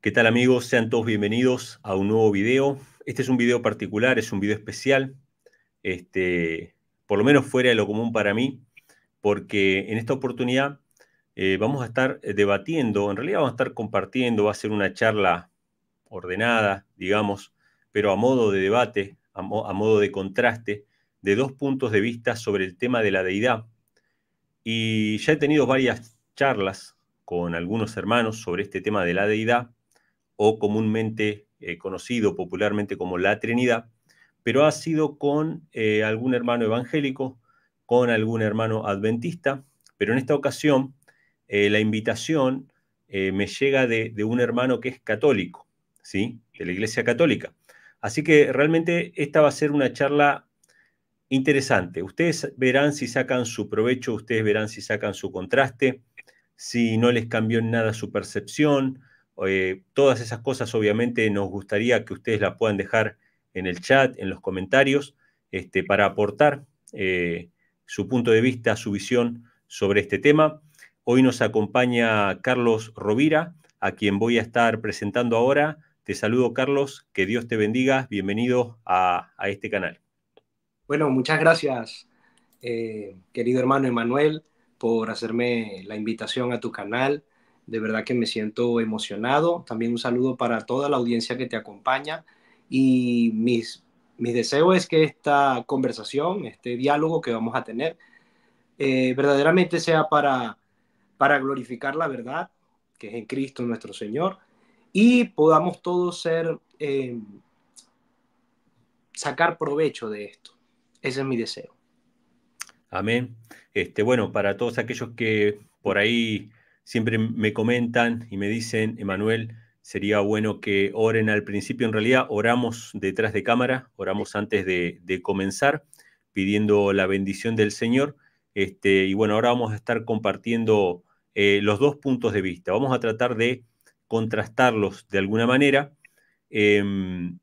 ¿Qué tal amigos? Sean todos bienvenidos a un nuevo video. Este es un video particular, es un video especial, por lo menos fuera de lo común para mí, porque en esta oportunidad vamos a estar debatiendo, en realidad vamos a estar compartiendo, va a ser una charla ordenada, digamos, pero a modo de debate, a modo de contraste, de dos puntos de vista sobre el tema de la deidad. Y ya he tenido varias charlas con algunos hermanos sobre este tema de la deidad, o comúnmente conocido popularmente como la Trinidad, pero ha sido con algún hermano evangélico, con algún hermano adventista, pero en esta ocasión la invitación me llega de un hermano que es católico, ¿sí? De la Iglesia Católica. Así que realmente esta va a ser una charla interesante. Ustedes verán si sacan su provecho, ustedes verán si sacan su contraste, si no les cambió en nada su percepción. Todas esas cosas obviamente nos gustaría que ustedes la puedan dejar en el chat, en los comentarios, para aportar su punto de vista, su visión sobre este tema. Hoy nos acompaña Carlos Rovira, a quien voy a estar presentando ahora. Te saludo, Carlos, que Dios te bendiga. Bienvenido a este canal. Bueno, muchas gracias, querido hermano Emanuel, por hacerme la invitación a tu canal. De verdad que me siento emocionado. También un saludo para toda la audiencia que te acompaña. Y mis deseos es que esta conversación, este diálogo que vamos a tener, verdaderamente sea para glorificar la verdad, que es en Cristo nuestro Señor, y podamos todos sacar provecho de esto. Ese es mi deseo. Amén. Bueno, para todos aquellos que por ahí siempre me comentan y me dicen, Emanuel, sería bueno que oren al principio. En realidad, oramos detrás de cámara, oramos antes de comenzar, pidiendo la bendición del Señor. Y bueno, ahora vamos a estar compartiendo los dos puntos de vista. Vamos a tratar de contrastarlos de alguna manera. Em,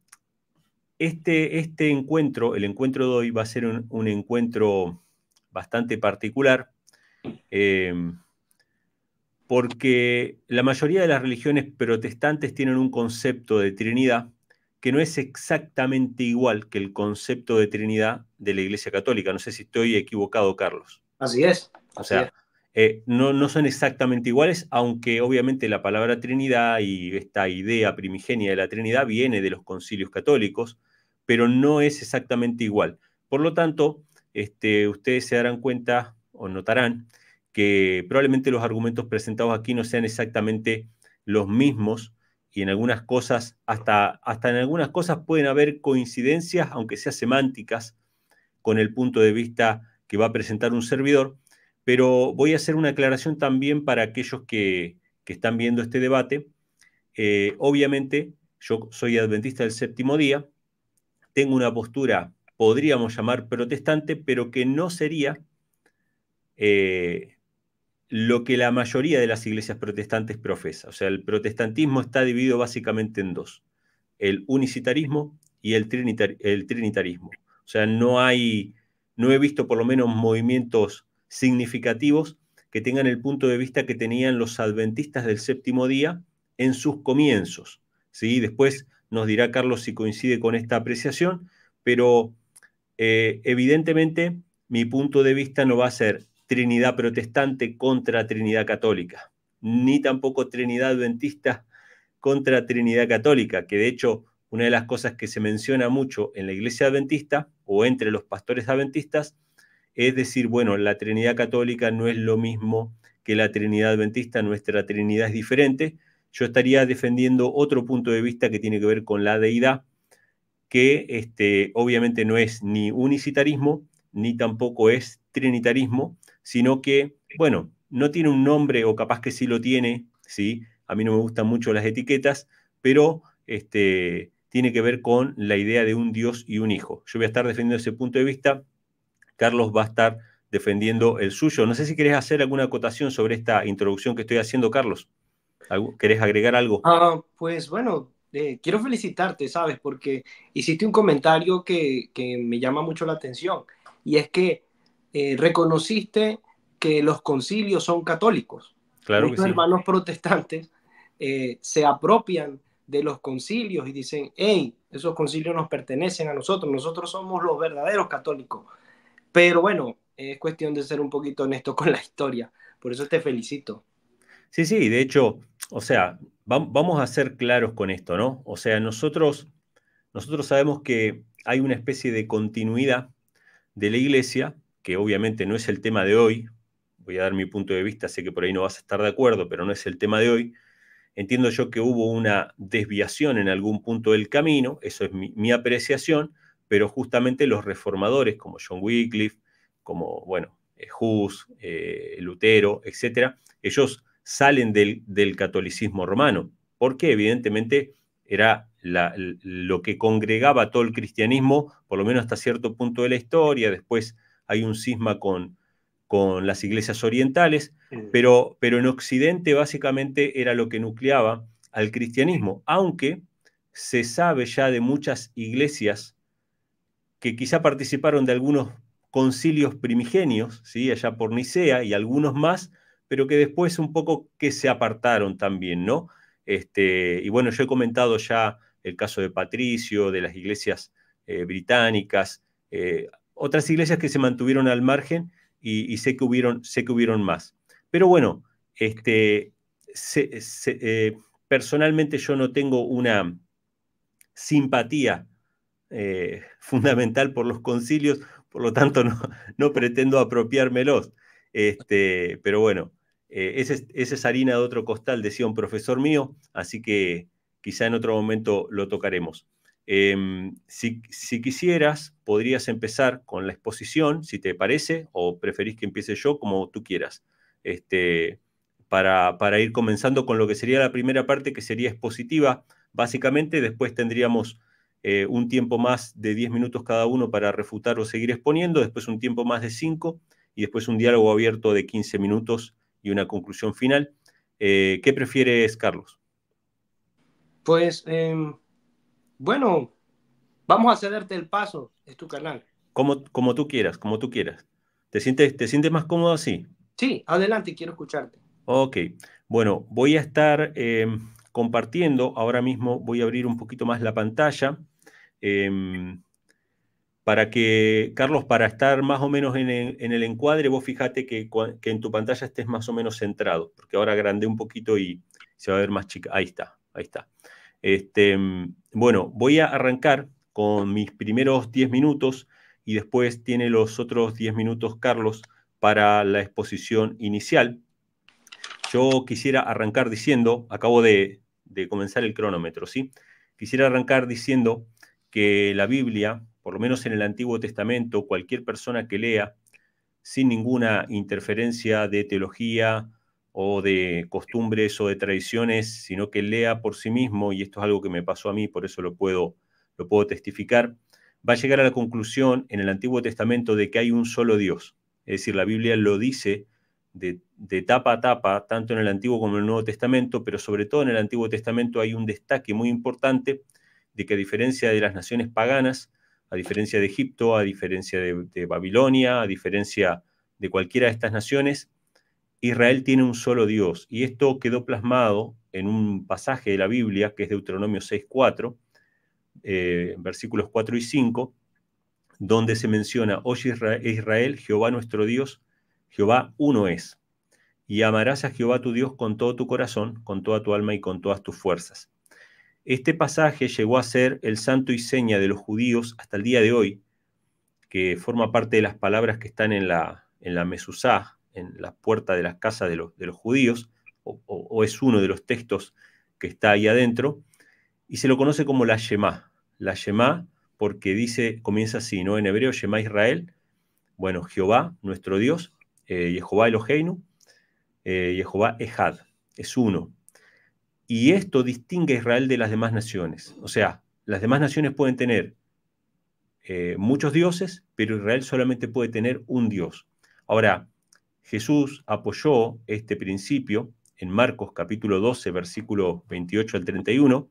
este encuentro, el encuentro de hoy va a ser un encuentro bastante particular, eh, porque la mayoría de las religiones protestantes tienen un concepto de Trinidad que no es exactamente igual que el concepto de Trinidad de la Iglesia Católica. No sé si estoy equivocado, Carlos. Así es, O así es. sea, no son exactamente iguales, aunque obviamente la palabra Trinidad y esta idea primigenia de la Trinidad viene de los concilios católicos, pero no es exactamente igual. Por lo tanto, ustedes se darán cuenta o notarán que probablemente los argumentos presentados aquí no sean exactamente los mismos y en algunas cosas, hasta en algunas cosas pueden haber coincidencias, aunque sean semánticas, con el punto de vista que va a presentar un servidor, pero voy a hacer una aclaración también para aquellos que están viendo este debate. Obviamente, yo soy adventista del séptimo día, tengo una postura, podríamos llamar protestante, pero que no sería eh, lo que la mayoría de las iglesias protestantes profesa. O sea, el protestantismo está dividido básicamente en dos, el unicitarismo y el trinitarismo. O sea, no he visto por lo menos movimientos significativos que tengan el punto de vista que tenían los adventistas del séptimo día en sus comienzos. ¿Sí? Después nos dirá Carlos si coincide con esta apreciación, pero evidentemente mi punto de vista no va a ser Trinidad protestante contra Trinidad católica, ni tampoco Trinidad adventista contra Trinidad católica, que de hecho una de las cosas que se menciona mucho en la iglesia adventista o entre los pastores adventistas es decir, bueno, la Trinidad católica no es lo mismo que la Trinidad adventista, nuestra Trinidad es diferente. Yo estaría defendiendo otro punto de vista que tiene que ver con la deidad, que obviamente no es ni unicitarismo, ni tampoco es trinitarismo, sino que, bueno, no tiene un nombre, o capaz que sí lo tiene, ¿sí? A mí no me gustan mucho las etiquetas, pero tiene que ver con la idea de un Dios y un Hijo. Yo voy a estar defendiendo ese punto de vista, Carlos va a estar defendiendo el suyo. No sé si querés hacer alguna acotación sobre esta introducción que estoy haciendo, Carlos. ¿Querés agregar algo? Pues bueno, quiero felicitarte, ¿sabes? Porque hiciste un comentario que me llama mucho la atención y es que reconociste que los concilios son católicos. Claro que Muchos sí. hermanos protestantes se apropian de los concilios y dicen, hey, esos concilios nos pertenecen a nosotros somos los verdaderos católicos. Pero bueno, es cuestión de ser un poquito honesto con la historia. Por eso te felicito. Sí, sí, de hecho, o sea, vamos a ser claros con esto, ¿no? O sea, nosotros sabemos que hay una especie de continuidad de la iglesia, que obviamente no es el tema de hoy. Voy a dar mi punto de vista, sé que por ahí no vas a estar de acuerdo, pero no es el tema de hoy. Entiendo yo que hubo una desviación en algún punto del camino, eso es mi apreciación, pero justamente los reformadores como John Wycliffe, como, bueno, Hus, Lutero, etcétera, ellos salen del catolicismo romano, porque evidentemente era lo que congregaba todo el cristianismo, por lo menos hasta cierto punto de la historia. Después hay un cisma con las iglesias orientales, pero en Occidente básicamente era lo que nucleaba al cristianismo, aunque se sabe ya de muchas iglesias que quizá participaron de algunos concilios primigenios, ¿sí? Allá por Nicea y algunos más, pero que después un poco que se apartaron también, ¿no? Y bueno, yo he comentado ya el caso de Patricio, de las iglesias británicas, otras iglesias que se mantuvieron al margen y sé que hubieron más. Pero bueno, este, personalmente yo no tengo una simpatía fundamental por los concilios, por lo tanto no pretendo apropiármelos. Pero bueno, esa es harina de otro costal, decía un profesor mío, así que quizá en otro momento lo tocaremos. Si quisieras, podrías empezar con la exposición, si te parece, o preferís que empiece yo, como tú quieras, para ir comenzando con lo que sería la primera parte, que sería expositiva. Básicamente, después tendríamos un tiempo más de 10 minutos cada uno para refutar o seguir exponiendo, después un tiempo más de 5 y después un diálogo abierto de 15 minutos y una conclusión final. ¿Qué prefieres, Carlos? Pues bueno, vamos a cederte el paso, es tu canal. Como tú quieras, como tú quieras. Te sientes más cómodo así? Sí, adelante, quiero escucharte. Ok, bueno, voy a estar compartiendo, ahora mismo voy a abrir un poquito más la pantalla. Eh, para que, Carlos, para estar más o menos en el encuadre, vos fíjate que en tu pantalla estés más o menos centrado, porque ahora agrandé un poquito y se va a ver más chica. Ahí está, ahí está. Bueno, voy a arrancar con mis primeros 10 minutos y después tiene los otros 10 minutos, Carlos, para la exposición inicial. Yo quisiera arrancar diciendo, acabo de comenzar el cronómetro, ¿sí? Quisiera arrancar diciendo que la Biblia, por lo menos en el Antiguo Testamento, cualquier persona que lea sin ninguna interferencia de teología o de costumbres o de tradiciones, sino que lea por sí mismo, y esto es algo que me pasó a mí, por eso lo puedo testificar, va a llegar a la conclusión en el Antiguo Testamento de que hay un solo Dios. Es decir, la Biblia lo dice de tapa a tapa, tanto en el Antiguo como en el Nuevo Testamento, pero sobre todo en el Antiguo Testamento hay un destaque muy importante de que a diferencia de las naciones paganas, a diferencia de Egipto, a diferencia de Babilonia, a diferencia de cualquiera de estas naciones, Israel tiene un solo Dios. Y esto quedó plasmado en un pasaje de la Biblia, que es Deuteronomio 6:4, versículos 4 y 5, donde se menciona, oye Israel, Jehová nuestro Dios, Jehová uno es. Y amarás a Jehová tu Dios con todo tu corazón, con toda tu alma y con todas tus fuerzas. Este pasaje llegó a ser el santo y seña de los judíos hasta el día de hoy, que forma parte de las palabras que están en la Mesuzá, en la puerta de las casas de los judíos, o es uno de los textos que está ahí adentro, y se lo conoce como la Shema. La Shema porque comienza así, ¿no? En hebreo, Shema Israel, bueno, Jehová, nuestro Dios, Jehová Eloheinu, Jehová Ejad, es uno. Y esto distingue a Israel de las demás naciones. O sea, las demás naciones pueden tener muchos dioses, pero Israel solamente puede tener un Dios. Ahora, Jesús apoyó este principio en Marcos capítulo 12, versículo 28 al 31,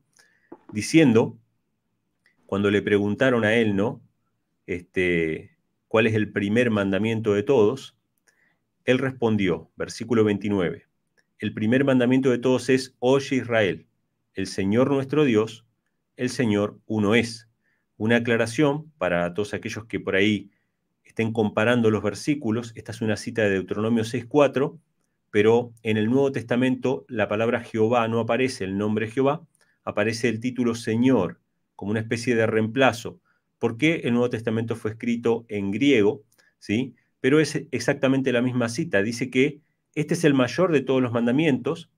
diciendo, cuando le preguntaron a él, ¿no? ¿Cuál es el primer mandamiento de todos? Él respondió, versículo 29, el primer mandamiento de todos es: oye Israel, el Señor nuestro Dios, el Señor uno es. Una aclaración para todos aquellos que por ahí estén comparando los versículos: esta es una cita de Deuteronomio 6:4, pero en el Nuevo Testamento la palabra Jehová no aparece, el nombre Jehová, aparece el título Señor, como una especie de reemplazo, porque el Nuevo Testamento fue escrito en griego, ¿sí? Pero es exactamente la misma cita, dice que este es el mayor de todos los mandamientos,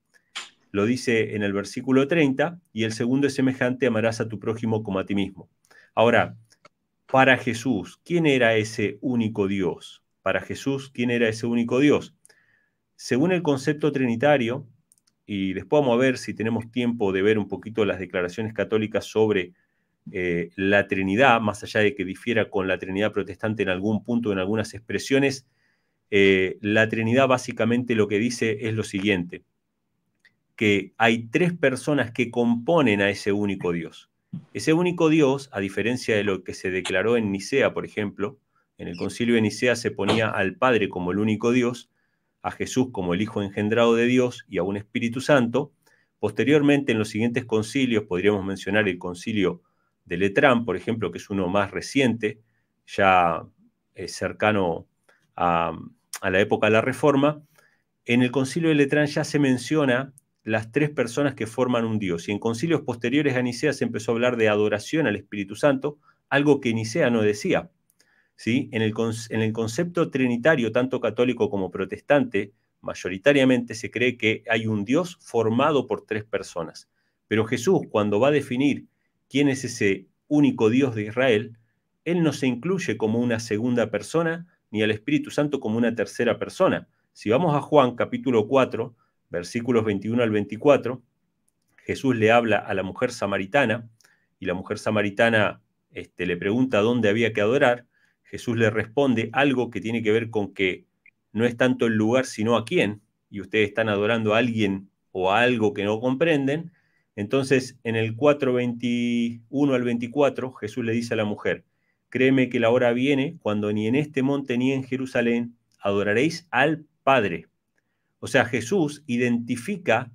lo dice en el versículo 30, y el segundo es semejante: amarás a tu prójimo como a ti mismo. Ahora, para Jesús, ¿quién era ese único Dios? Para Jesús, ¿quién era ese único Dios? Según el concepto trinitario, y después vamos a ver si tenemos tiempo de ver un poquito las declaraciones católicas sobre la Trinidad, más allá de que difiera con la Trinidad protestante en algún punto, en algunas expresiones, la Trinidad básicamente lo que dice es lo siguiente: que hay tres personas que componen a ese único Dios. Ese único Dios, a diferencia de lo que se declaró en Nicea, por ejemplo, en el concilio de Nicea se ponía al Padre como el único Dios, a Jesús como el Hijo engendrado de Dios y a un Espíritu Santo. Posteriormente, en los siguientes concilios, podríamos mencionar el concilio de Letrán, por ejemplo, que es uno más reciente, ya cercano a la época de la Reforma. En el concilio de Letrán ya se menciona las tres personas que forman un Dios. Y en concilios posteriores a Nicea se empezó a hablar de adoración al Espíritu Santo, algo que Nicea no decía. ¿Sí? En el concepto trinitario, tanto católico como protestante, mayoritariamente se cree que hay un Dios formado por tres personas. Pero Jesús, cuando va a definir quién es ese único Dios de Israel, él no se incluye como una segunda persona, ni al Espíritu Santo como una tercera persona. Si vamos a Juan capítulo 4, versículos 21 al 24, Jesús le habla a la mujer samaritana, y la mujer samaritana le pregunta dónde había que adorar. Jesús le responde algo que tiene que ver con que no es tanto el lugar, sino a quién, y ustedes están adorando a alguien o a algo que no comprenden. Entonces, en el 4:21 al 24, Jesús le dice a la mujer: créeme que la hora viene cuando ni en este monte ni en Jerusalén adoraréis al Padre. O sea, Jesús identifica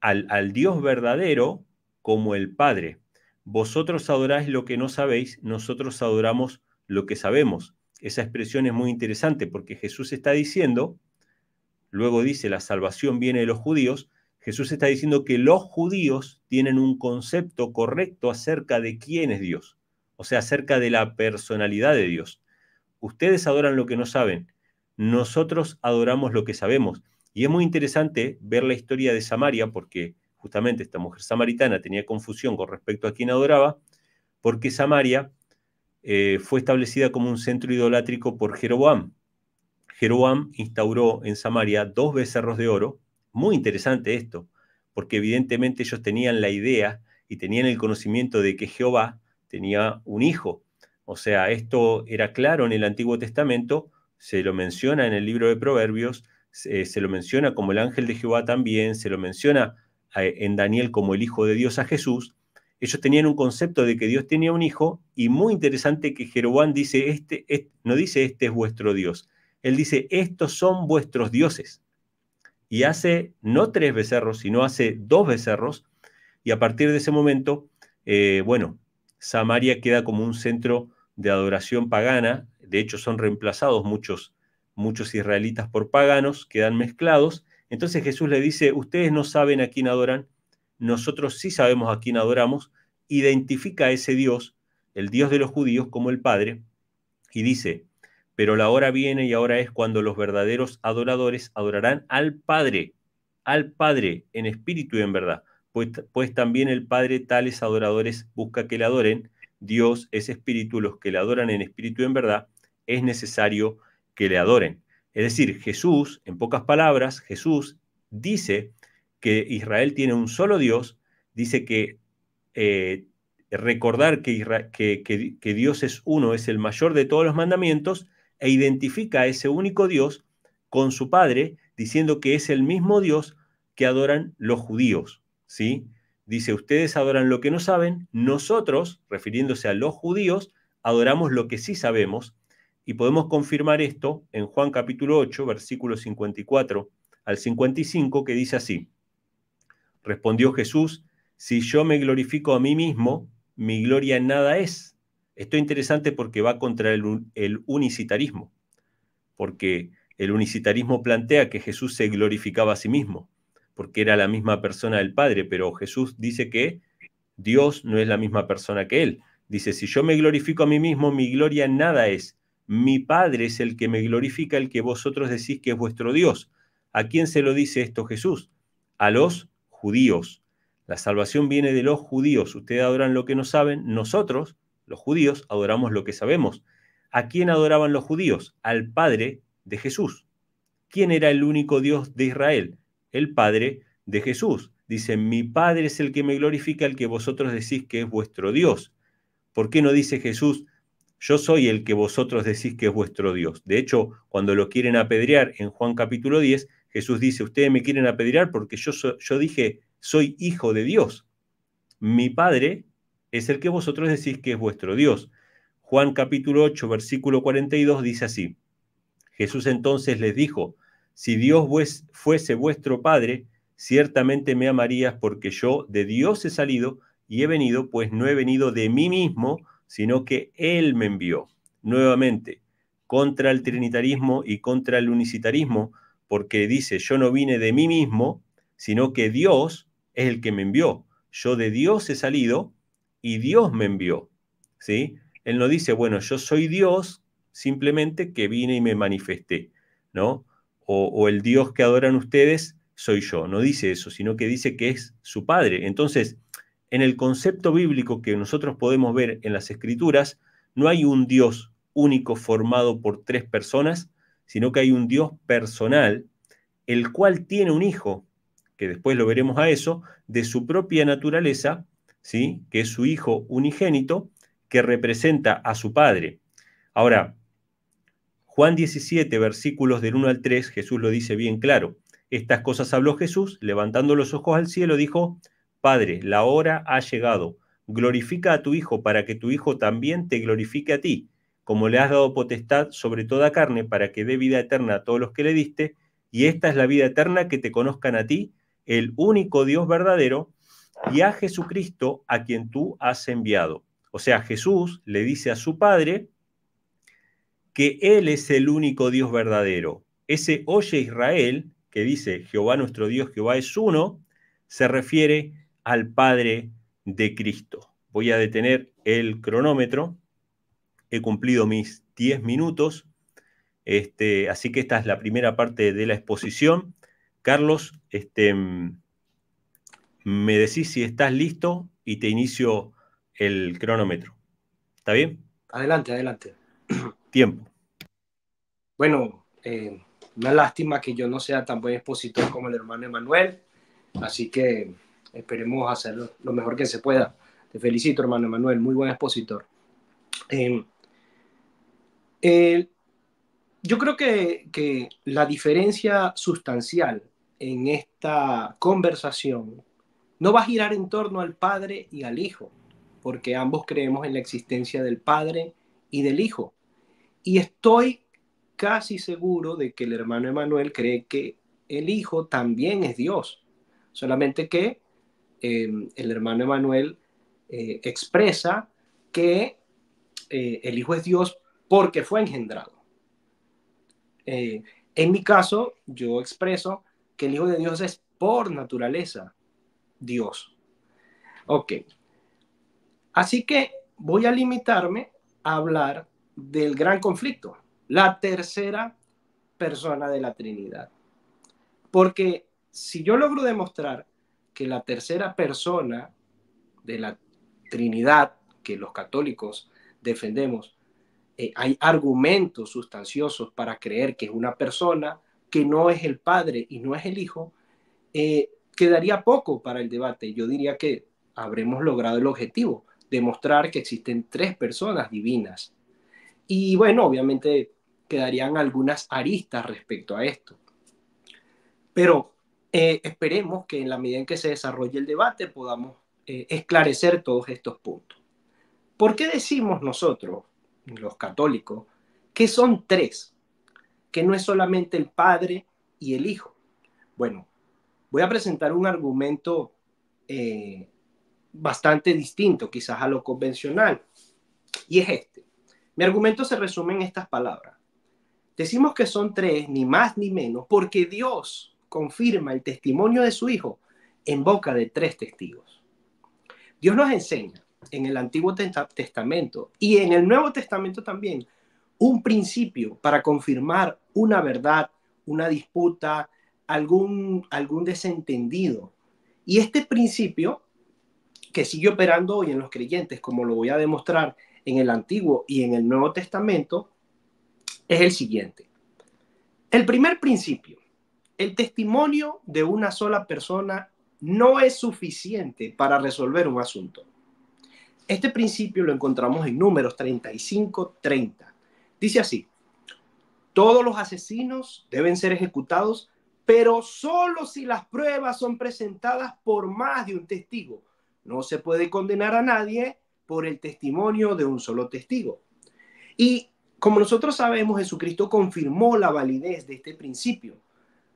al Dios verdadero como el Padre. Vosotros adoráis lo que no sabéis, nosotros adoramos lo que sabemos. Esa expresión es muy interesante porque Jesús está diciendo, luego dice, la salvación viene de los judíos. Jesús está diciendo que los judíos tienen un concepto correcto acerca de quién es Dios, o sea, acerca de la personalidad de Dios. Ustedes adoran lo que no saben, nosotros adoramos lo que sabemos. Y es muy interesante ver la historia de Samaria, porque justamente esta mujer samaritana tenía confusión con respecto a quién adoraba, porque Samaria fue establecida como un centro idolátrico por Jeroboam. Jeroboam instauró en Samaria 2 becerros de oro. Muy interesante esto, porque evidentemente ellos tenían la idea y tenían el conocimiento de que Jehová tenía un hijo. O sea, esto era claro en el Antiguo Testamento, se lo menciona en el libro de Proverbios, se lo menciona como el ángel de Jehová también, se lo menciona en Daniel como el Hijo de Dios a Jesús. Ellos tenían un concepto de que Dios tenía un hijo, y muy interesante que Jeroboam dice, no dice este es vuestro Dios, él dice estos son vuestros dioses. Y hace no 3 becerros, sino hace 2 becerros, y a partir de ese momento, bueno, Samaria queda como un centro de adoración pagana. De hecho, son reemplazados muchos israelitas por paganos, quedan mezclados. Entonces Jesús le dice, ustedes no saben a quién adoran, nosotros sí sabemos a quién adoramos. Identifica a ese Dios, el Dios de los judíos, como el Padre, y dice, pero la hora viene y ahora es cuando los verdaderos adoradores adorarán al Padre en espíritu y en verdad, pues también el Padre tales adoradores busca que le adoren. Dios es espíritu, los que le adoran en espíritu y en verdad es necesario que le adoren. Es decir, Jesús, en pocas palabras, Jesús dice que Israel tiene un solo Dios, dice que recordar que Dios es uno es el mayor de todos los mandamientos, e identifica a ese único Dios con su Padre, diciendo que es el mismo Dios que adoran los judíos, ¿sí? Dice, ustedes adoran lo que no saben, nosotros, refiriéndose a los judíos, adoramos lo que sí sabemos, y podemos confirmar esto en Juan capítulo 8, versículos 54 al 55, que dice así: respondió Jesús: si yo me glorifico a mí mismo, mi gloria en nada es. Esto es interesante porque va contra el unicitarismo, porque el unicitarismo plantea que Jesús se glorificaba a sí mismo, porque era la misma persona del Padre, pero Jesús dice que Dios no es la misma persona que Él. Dice, si yo me glorifico a mí mismo, mi gloria en nada es. Mi Padre es el que me glorifica, el que vosotros decís que es vuestro Dios. ¿A quién se lo dice esto Jesús? A los judíos. La salvación viene de los judíos. Ustedes adoran lo que no saben. Nosotros, los judíos, adoramos lo que sabemos. ¿A quién adoraban los judíos? Al Padre de Jesús. ¿Quién era el único Dios de Israel? El Padre de Jesús. Dice, mi Padre es el que me glorifica, el que vosotros decís que es vuestro Dios. ¿Por qué no dice Jesús, yo soy el que vosotros decís que es vuestro Dios? De hecho, cuando lo quieren apedrear en Juan capítulo 10, Jesús dice, ustedes me quieren apedrear porque yo dije, soy hijo de Dios. Mi Padre es el que vosotros decís que es vuestro Dios. Juan capítulo 8, versículo 42 dice así: Jesús entonces les dijo, si Dios fuese vuestro Padre, ciertamente me amarías, porque yo de Dios he salido y he venido, pues no he venido de mí mismo, sino que Él me envió. Nuevamente, contra el trinitarismo y contra el unicitarismo, porque dice, yo no vine de mí mismo, sino que Dios es el que me envió. Yo de Dios he salido y Dios me envió. ¿Sí? Él no dice, bueno, yo soy Dios, simplemente que vine y me manifesté, ¿no? O el Dios que adoran ustedes soy yo. No dice eso, sino que dice que es su Padre. Entonces, en el concepto bíblico que nosotros podemos ver en las Escrituras, no hay un Dios único formado por tres personas, sino que hay un Dios personal, el cual tiene un hijo, que después lo veremos a eso, de su propia naturaleza, ¿sí? Que es su hijo unigénito, que representa a su Padre. Ahora, Juan 17, versículos del 1 al 3, Jesús lo dice bien claro. Estas cosas habló Jesús, levantando los ojos al cielo, dijo, Padre, la hora ha llegado. Glorifica a tu Hijo para que tu Hijo también te glorifique a ti, como le has dado potestad sobre toda carne para que dé vida eterna a todos los que le diste, y esta es la vida eterna, que te conozcan a ti, el único Dios verdadero, y a Jesucristo a quien tú has enviado. O sea, Jesús le dice a su Padre que Él es el único Dios verdadero. Ese oye Israel, que dice Jehová nuestro Dios, Jehová es uno, se refiere al Padre de Cristo. Voy a detener el cronómetro. He cumplido mis 10 minutos. Así que esta es la primera parte de la exposición. Carlos, me decís si estás listo y te inicio el cronómetro. ¿Está bien? Adelante, adelante. Tiempo. Bueno, una lástima que yo no sea tan buen expositor como el hermano Emanuel, así que esperemos hacer lo mejor que se pueda. Te felicito, hermano Emanuel, muy buen expositor. Eh, eh, yo creo que la diferencia sustancial en esta conversación no va a girar en torno al Padre y al Hijo, porque ambos creemos en la existencia del Padre y del Hijo. Y estoy casi seguro de que el hermano Emanuel cree que el Hijo también es Dios, solamente que el hermano Emanuel expresa que el Hijo es Dios porque fue engendrado. En mi caso, yo expreso que el Hijo de Dios es por naturaleza Dios. Ok, así que voy a limitarme a hablar del gran conflicto, la tercera persona de la Trinidad. Porque si yo logro demostrar que la tercera persona de la Trinidad que los católicos defendemos, hay argumentos sustanciosos para creer que es una persona que no es el Padre y no es el Hijo, quedaría poco para el debate. Yo diría que habremos logrado el objetivo, demostrar que existen tres personas divinas. Y bueno, obviamente quedarían algunas aristas respecto a esto. Pero esperemos que en la medida en que se desarrolle el debate podamos esclarecer todos estos puntos. ¿Por qué decimos nosotros, los católicos, que son tres? Que no es solamente el Padre y el Hijo. Bueno, voy a presentar un argumento bastante distinto quizás a lo convencional, y es este. Mi argumento se resume en estas palabras. Decimos que son tres, ni más ni menos, porque Dios confirma el testimonio de su Hijo en boca de tres testigos. Dios nos enseña en el Antiguo Testamento y en el Nuevo Testamento también un principio para confirmar una verdad, una disputa, algún desentendido. Y este principio, que sigue operando hoy en los creyentes, como lo voy a demostrar en el Antiguo y en el Nuevo Testamento, es el siguiente. El primer principio: el testimonio de una sola persona no es suficiente para resolver un asunto. Este principio lo encontramos en Números 35:30. Dice así: todos los asesinos deben ser ejecutados, pero solo si las pruebas son presentadas por más de un testigo. No se puede condenar a nadie por el testimonio de un solo testigo. Y como nosotros sabemos, Jesucristo confirmó la validez de este principio,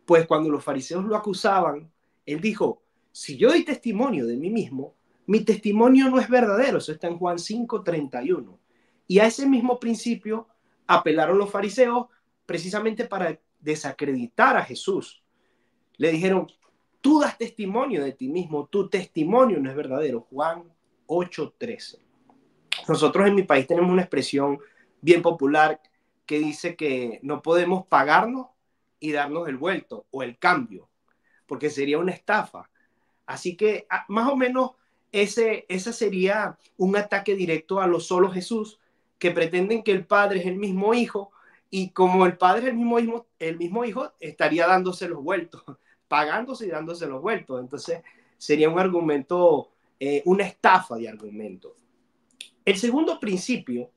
pues cuando los fariseos lo acusaban, él dijo: si yo doy testimonio de mí mismo, mi testimonio no es verdadero. Eso está en Juan 5:31. Y a ese mismo principio apelaron los fariseos precisamente para desacreditar a Jesús. Le dijeron: tú das testimonio de ti mismo, tu testimonio no es verdadero. Juan 8:13. Nosotros en mi país tenemos una expresión bien popular que dice que no podemos pagarnos y darnos el vuelto o el cambio, porque sería una estafa. Así que más o menos ese sería un ataque directo a los solo Jesús, que pretenden que el Padre es el mismo Hijo, y como el Padre es el mismo Hijo, estaría dándose los vueltos, pagándose y dándose los vueltos. Entonces sería un argumento, una estafa de argumento. El segundo principio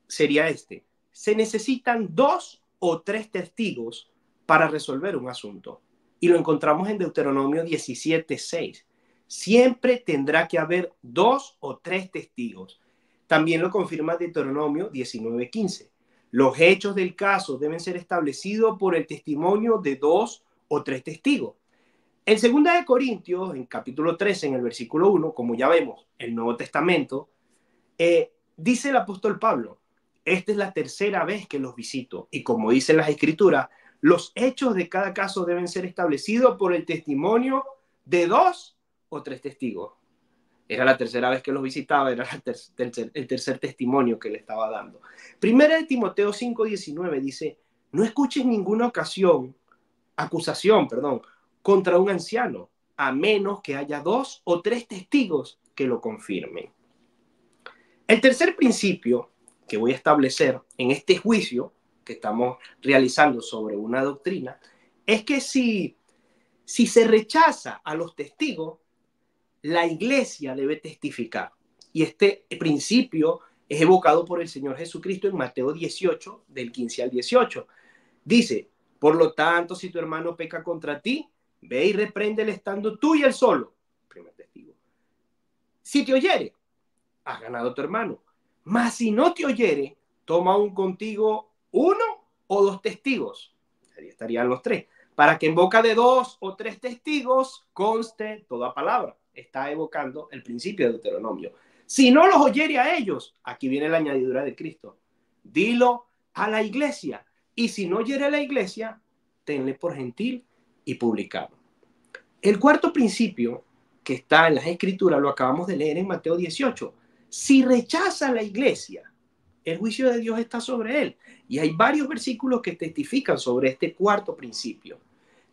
sería este: se necesitan 2 o 3 testigos para resolver un asunto. Y lo encontramos en Deuteronomio 17:6. Siempre tendrá que haber 2 o 3 testigos. También lo confirma Deuteronomio 19:15. Los hechos del caso deben ser establecidos por el testimonio de 2 o 3 testigos. En 2 Corintios, en capítulo 13, en el versículo 1, como ya vemos, el Nuevo Testamento, dice el apóstol Pablo: esta es la tercera vez que los visito, y como dicen las escrituras, los hechos de cada caso deben ser establecidos por el testimonio de 2 o 3 testigos. Era la tercera vez que los visitaba, era el tercer testimonio que le estaba dando. Primera de Timoteo 5:19 dice: no escuches ninguna acusación contra un anciano, a menos que haya 2 o 3 testigos que lo confirmen. El tercer principio que voy a establecer en este juicio que estamos realizando sobre una doctrina es que si se rechaza a los testigos, la iglesia debe testificar. Y este principio es evocado por el Señor Jesucristo en Mateo 18, del 15 al 18. Dice: por lo tanto, si tu hermano peca contra ti, ve y repréndele estando tú y él solo. Primer testigo. Si te oyere, has ganado a tu hermano. Mas si no te oyere, toma aún contigo 1 o 2 testigos. Ahí estarían los 3. Para que en boca de 2 o 3 testigos conste toda palabra. Está evocando el principio de Deuteronomio. Si no los oyere a ellos, aquí viene la añadidura de Cristo: dilo a la iglesia. Y si no oyere a la iglesia, tenle por gentil y publicado. El cuarto principio que está en las escrituras lo acabamos de leer en Mateo 18. Si rechaza la iglesia, el juicio de Dios está sobre él. Y hay varios versículos que testifican sobre este cuarto principio.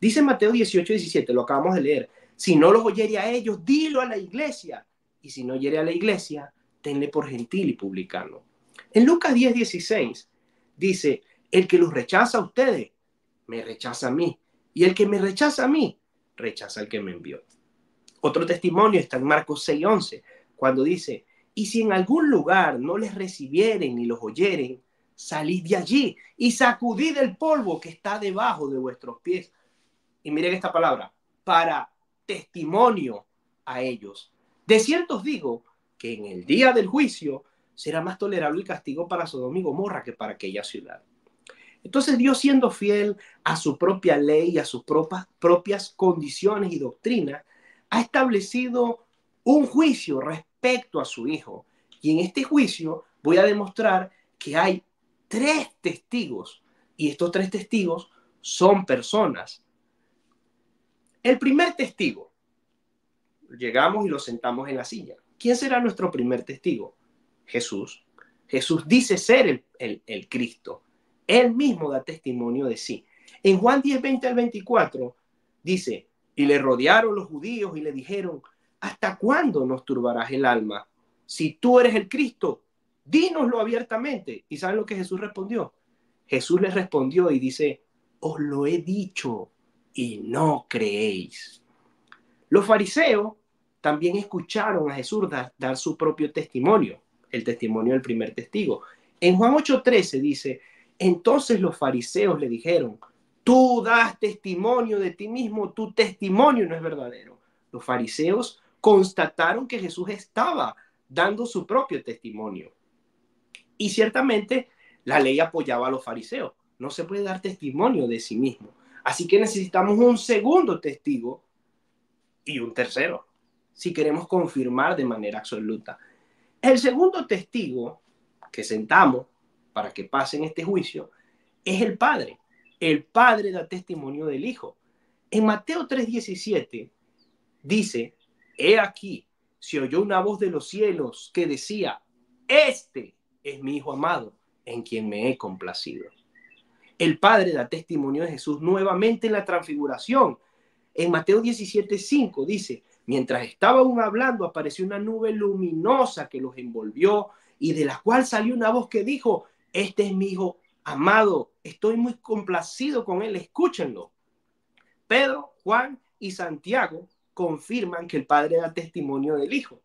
Dice Mateo 18:17, lo acabamos de leer: si no los oyere a ellos, dilo a la iglesia. Y si no oyere a la iglesia, tenle por gentil y publicano. En Lucas 10:16 dice: el que los rechaza a ustedes, me rechaza a mí. Y el que me rechaza a mí, rechaza al que me envió. Otro testimonio está en Marcos 6:11, cuando dice: y si en algún lugar no les recibieren ni los oyeren, salid de allí y sacudid el polvo que está debajo de vuestros pies. Y miren esta palabra: para testimonio a ellos. De cierto os digo que en el día del juicio será más tolerable el castigo para Sodoma y Gomorra que para aquella ciudad. Entonces Dios, siendo fiel a su propia ley y a sus propias condiciones y doctrinas, ha establecido un juicio respecto a su Hijo. Y en este juicio voy a demostrar que hay tres testigos, y estos tres testigos son personas. El primer testigo, llegamos y lo sentamos en la silla. ¿Quién será nuestro primer testigo? Jesús. Jesús dice ser el Cristo. Él mismo da testimonio de sí. En Juan 10, 20 al 24 dice, y le rodearon los judíos y le dijeron, ¿hasta cuándo nos turbarás el alma? Si tú eres el Cristo, dínoslo abiertamente. ¿Y saben lo que Jesús respondió? Jesús les respondió y dice, os lo he dicho y no creéis. Los fariseos también escucharon a Jesús dar su propio testimonio, el testimonio del primer testigo. En Juan 8:13 dice, entonces los fariseos le dijeron, tú das testimonio de ti mismo, tu testimonio no es verdadero. Los fariseos constataron que Jesús estaba dando su propio testimonio. Y ciertamente la ley apoyaba a los fariseos. No se puede dar testimonio de sí mismo. Así que necesitamos un segundo testigo y un tercero, si queremos confirmar de manera absoluta. El segundo testigo que sentamos para que pase en este juicio es el Padre. El Padre da testimonio del Hijo. En Mateo 3:17 dice, he aquí, se oyó una voz de los cielos que decía, este es mi Hijo amado, en quien me he complacido. El Padre da testimonio de Jesús nuevamente en la transfiguración. En Mateo 17:5 dice, mientras estaba aún hablando, apareció una nube luminosa que los envolvió y de la cual salió una voz que dijo, este es mi Hijo amado, estoy muy complacido con él, escúchenlo. Pedro, Juan y Santiago confirman que el Padre da testimonio del Hijo.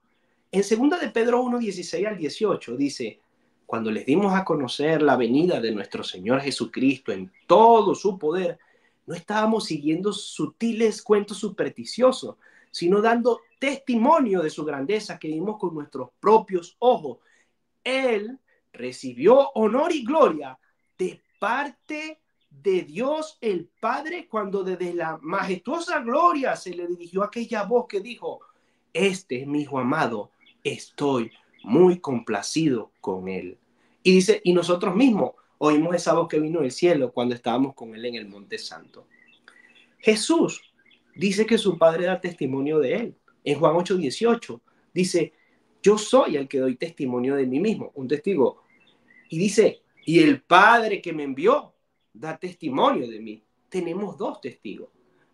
En 2 de Pedro 1:16 al 18 dice, cuando les dimos a conocer la venida de nuestro Señor Jesucristo en todo su poder, no estábamos siguiendo sutiles cuentos supersticiosos, sino dando testimonio de su grandeza que vimos con nuestros propios ojos. Él recibió honor y gloria de parte de Dios el Padre cuando desde la majestuosa gloria se le dirigió aquella voz que dijo, este es mi Hijo amado, estoy muy complacido con él. Y dice, y nosotros mismos oímos esa voz que vino del cielo cuando estábamos con él en el Monte Santo. Jesús dice que su Padre da testimonio de él. En Juan 8:18 dice, yo soy el que doy testimonio de mí mismo, un testigo. Y dice, y el Padre que me envió da testimonio de mí. Tenemos dos testigos.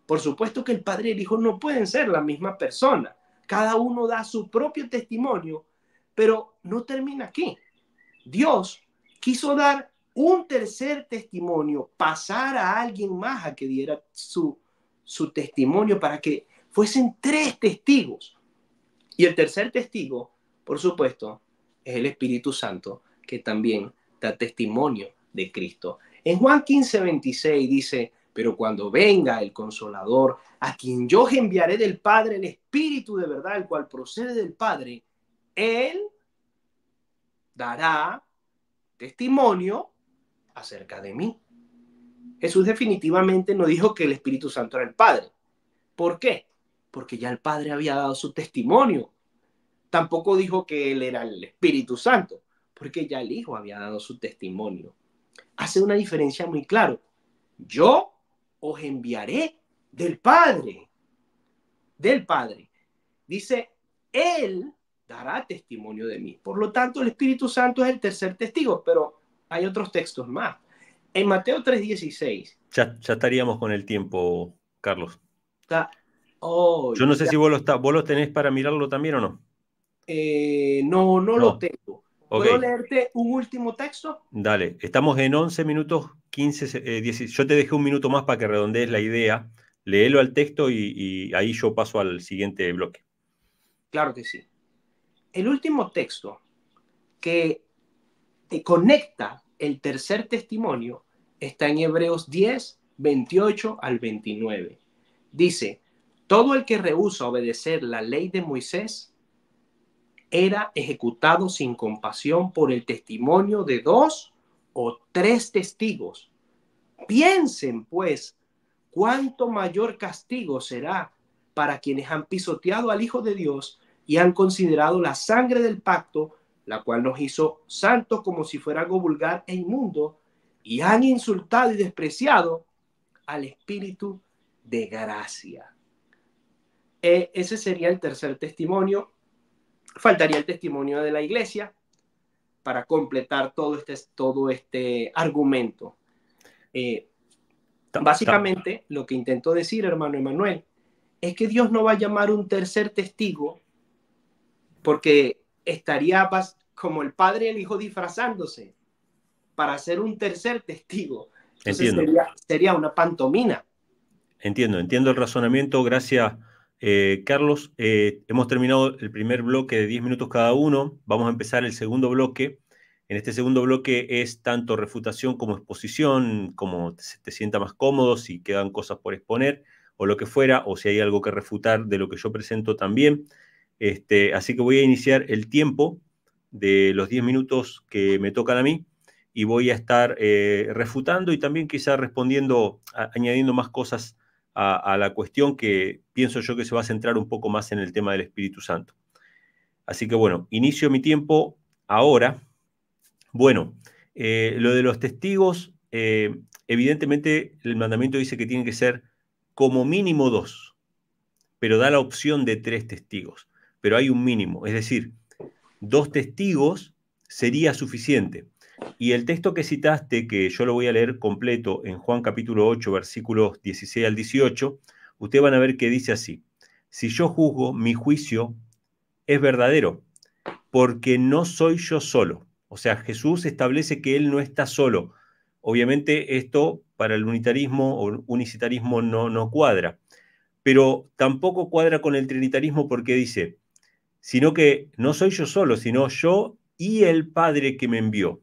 Por supuesto que el Padre y el Hijo no pueden ser la misma persona. Cada uno da su propio testimonio, pero no termina aquí. Dios quiso dar un tercer testimonio, pasar a alguien más a que diera su testimonio para que fuesen tres testigos. Y el tercer testigo, por supuesto, es el Espíritu Santo, que también da testimonio de Cristo. En Juan 15:26 dice, pero cuando venga el Consolador, a quien yo enviaré del Padre, el Espíritu de verdad, el cual procede del Padre, Él dará testimonio acerca de mí. Jesús definitivamente no dijo que el Espíritu Santo era el Padre. ¿Por qué? Porque ya el Padre había dado su testimonio. Tampoco dijo que Él era el Espíritu Santo, porque ya el Hijo había dado su testimonio. Hace una diferencia muy clara. Yo os enviaré del Padre. Del Padre. Dice, Él dará testimonio de mí. Por lo tanto, el Espíritu Santo es el tercer testigo, pero hay otros textos más. En Mateo 3:16. Ya estaríamos con el tiempo, Carlos. Oh, Yo no sé ya. si vos lo tenés para mirarlo también o no. No lo No. tengo. Ok, ¿Puedo leerte un último texto? dale. Estamos en 11 minutos, 15, 10. Yo te dejé un minuto más para que redondees la idea. Léelo al texto y ahí yo paso al siguiente bloque. Claro que sí. El último texto que conecta el tercer testimonio está en Hebreos 10, 28 al 29. Dice, todo el que rehúsa obedecer la ley de Moisés era ejecutado sin compasión por el testimonio de dos o tres testigos. Piensen, pues, cuánto mayor castigo será para quienes han pisoteado al Hijo de Dios y han considerado la sangre del pacto, la cual nos hizo santos como si fuera algo vulgar e inmundo, y han insultado y despreciado al Espíritu de gracia. Ese sería el tercer testimonio. Faltaría el testimonio de la iglesia para completar todo este argumento. Básicamente, lo que intento decir, hermano Emanuel, es que Dios no va a llamar un tercer testigo porque estaría como el Padre y el Hijo disfrazándose para ser un tercer testigo. Entonces sería una pantomima. Entiendo el razonamiento. Gracias, Carlos. Hemos terminado el primer bloque de 10 minutos cada uno. Vamos a empezar el segundo bloque. En este segundo bloque es tanto refutación como exposición, como te sienta más cómodo, si quedan cosas por exponer o lo que fuera, o si hay algo que refutar de lo que yo presento también. Así que voy a iniciar el tiempo de los 10 minutos que me tocan a mí y voy a estar refutando y también quizás respondiendo, añadiendo más cosas a la cuestión que pienso yo que se va a centrar un poco más en el tema del Espíritu Santo. Así que bueno, inicio mi tiempo ahora. Bueno, lo de los testigos, evidentemente el mandamiento dice que tienen que ser como mínimo 2, pero da la opción de 3 testigos, pero hay un mínimo, es decir, 2 testigos sería suficiente. Y el texto que citaste, que yo lo voy a leer completo en Juan capítulo 8, versículos 16 al 18, ustedes van a ver que dice así: si yo juzgo, mi juicio es verdadero, porque no soy yo solo. O sea, Jesús establece que Él no está solo. Obviamente esto para el unitarismo o unicitarismo no cuadra, pero tampoco cuadra con el trinitarismo porque dice, sino que no soy yo solo, sino yo y el Padre que me envió.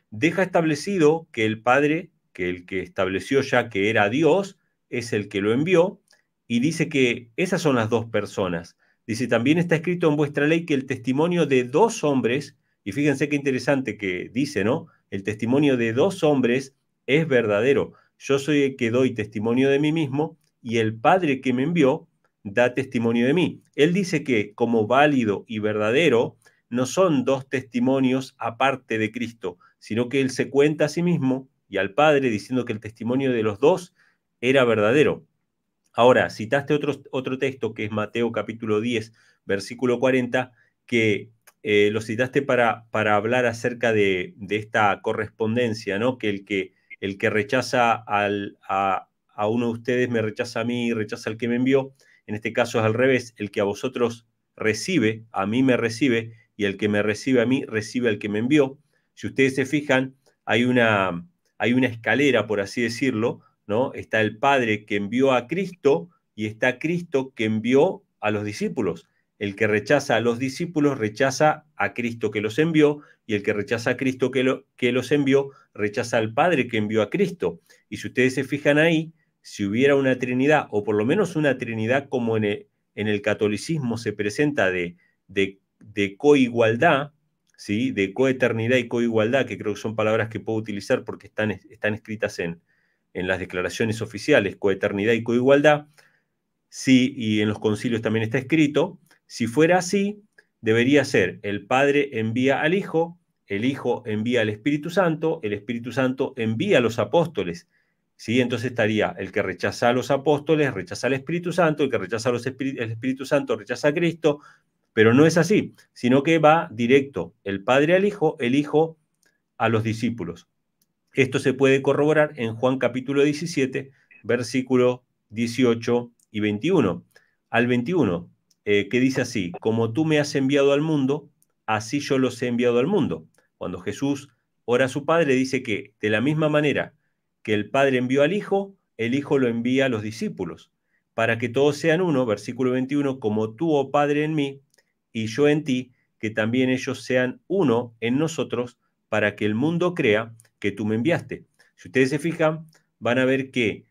Deja establecido que el Padre, que el que estableció ya que era Dios, es el que lo envió, y dice que esas son las 2 personas. Dice, también está escrito en vuestra ley que el testimonio de 2 hombres, y fíjense qué interesante que dice, ¿no? El testimonio de 2 hombres es verdadero. Yo soy el que doy testimonio de mí mismo, y el Padre que me envió da testimonio de mí. Él dice que como válido y verdadero no son 2 testimonios aparte de Cristo, sino que él se cuenta a sí mismo y al Padre diciendo que el testimonio de los 2 era verdadero. Ahora, citaste otro texto que es Mateo capítulo 10, versículo 40, que lo citaste para hablar acerca de esta correspondencia, ¿no? Que el que rechaza a uno de ustedes me rechaza a mí y rechaza al que me envió. En este caso es al revés, el que a vosotros recibe, a mí me recibe, y el que me recibe a mí, recibe al que me envió. Si ustedes se fijan, hay una escalera, por así decirlo, ¿no? Está el Padre que envió a Cristo y está Cristo que envió a los discípulos. El que rechaza a los discípulos rechaza a Cristo que los envió, y el que rechaza a Cristo que los envió rechaza al Padre que envió a Cristo. Y si ustedes se fijan ahí, si hubiera una Trinidad, o por lo menos una Trinidad como en el catolicismo se presenta de coigualdad, ¿sí? De coeternidad y coigualdad, que creo que son palabras que puedo utilizar porque están escritas en las declaraciones oficiales, coeternidad y coigualdad, sí, y en los concilios también está escrito. Si fuera así, debería ser el Padre envía al Hijo, el Hijo envía al Espíritu Santo, el Espíritu Santo envía a los apóstoles, ¿sí? Entonces estaría el que rechaza a los apóstoles, rechaza al Espíritu Santo, el que rechaza el Espíritu Santo rechaza a Cristo, pero no es así, sino que va directo el Padre al Hijo, el Hijo a los discípulos. Esto se puede corroborar en Juan capítulo 17, versículos 18 y 21. Al 21, que dice así: como tú me has enviado al mundo, así yo los he enviado al mundo. Cuando Jesús ora a su Padre, dice que de la misma manera que el Padre envió al Hijo, el Hijo lo envía a los discípulos, para que todos sean uno, versículo 21, como tú, oh Padre, en mí, y yo en ti, que también ellos sean uno en nosotros, para que el mundo crea que tú me enviaste. Si ustedes se fijan, van a ver que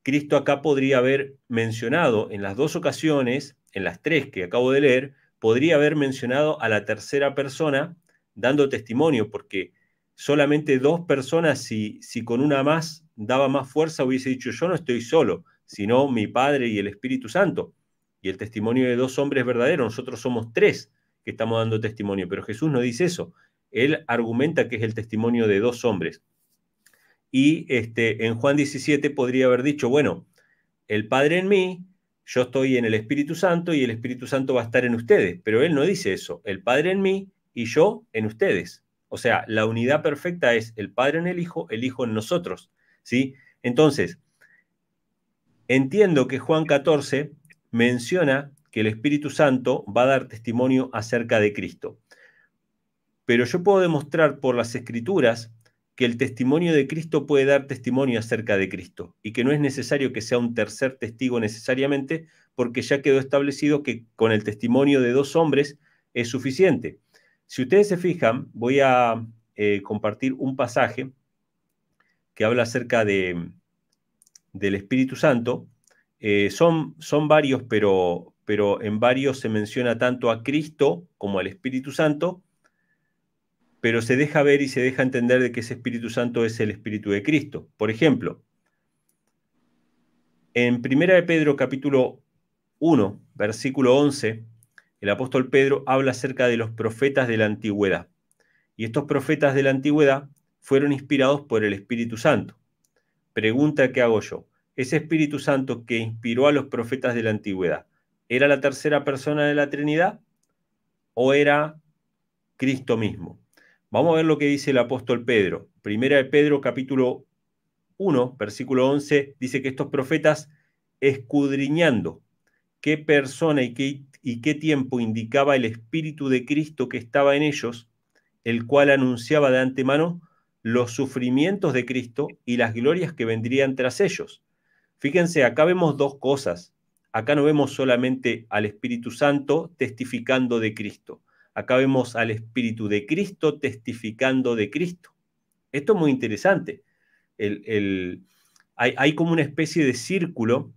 Cristo acá podría haber mencionado en las 2 ocasiones, en las 3 que acabo de leer, podría haber mencionado a la tercera persona dando testimonio, porque solamente dos personas, si con una más daba más fuerza, hubiese dicho, yo no estoy solo, sino mi Padre y el Espíritu Santo. Y el testimonio de dos hombres es verdadero, nosotros somos tres que estamos dando testimonio, pero Jesús no dice eso. Él argumenta que es el testimonio de dos hombres. Y en Juan 17 podría haber dicho, bueno, el Padre en mí, yo estoy en el Espíritu Santo y el Espíritu Santo va a estar en ustedes, pero él no dice eso, el Padre en mí y yo en ustedes. O sea, la unidad perfecta es el Padre en el Hijo en nosotros, ¿sí? Entonces, entiendo que Juan 14 menciona que el Espíritu Santo va a dar testimonio acerca de Cristo. Pero yo puedo demostrar por las Escrituras que el testimonio de Cristo puede dar testimonio acerca de Cristo y que no es necesario que sea un tercer testigo necesariamente, porque ya quedó establecido que con el testimonio de dos hombres es suficiente. Si ustedes se fijan, voy a compartir un pasaje que habla acerca del Espíritu Santo. Son varios, pero en varios se menciona tanto a Cristo como al Espíritu Santo, pero se deja ver y se deja entender de que ese Espíritu Santo es el Espíritu de Cristo. Por ejemplo, en 1 de Pedro capítulo 1, versículo 11, el apóstol Pedro habla acerca de los profetas de la antigüedad. Y estos profetas de la antigüedad fueron inspirados por el Espíritu Santo. Pregunta que hago yo. ¿Ese Espíritu Santo que inspiró a los profetas de la antigüedad, era la tercera persona de la Trinidad o era Cristo mismo? Vamos a ver lo que dice el apóstol Pedro. Primera de Pedro, capítulo 1, versículo 11, dice que estos profetas, escudriñando qué persona y qué tiempo indicaba el Espíritu de Cristo que estaba en ellos, el cual anunciaba de antemano los sufrimientos de Cristo y las glorias que vendrían tras ellos. Fíjense, acá vemos dos cosas. Acá no vemos solamente al Espíritu Santo testificando de Cristo. Acá vemos al Espíritu de Cristo testificando de Cristo. Esto es muy interesante. Hay como una especie de círculo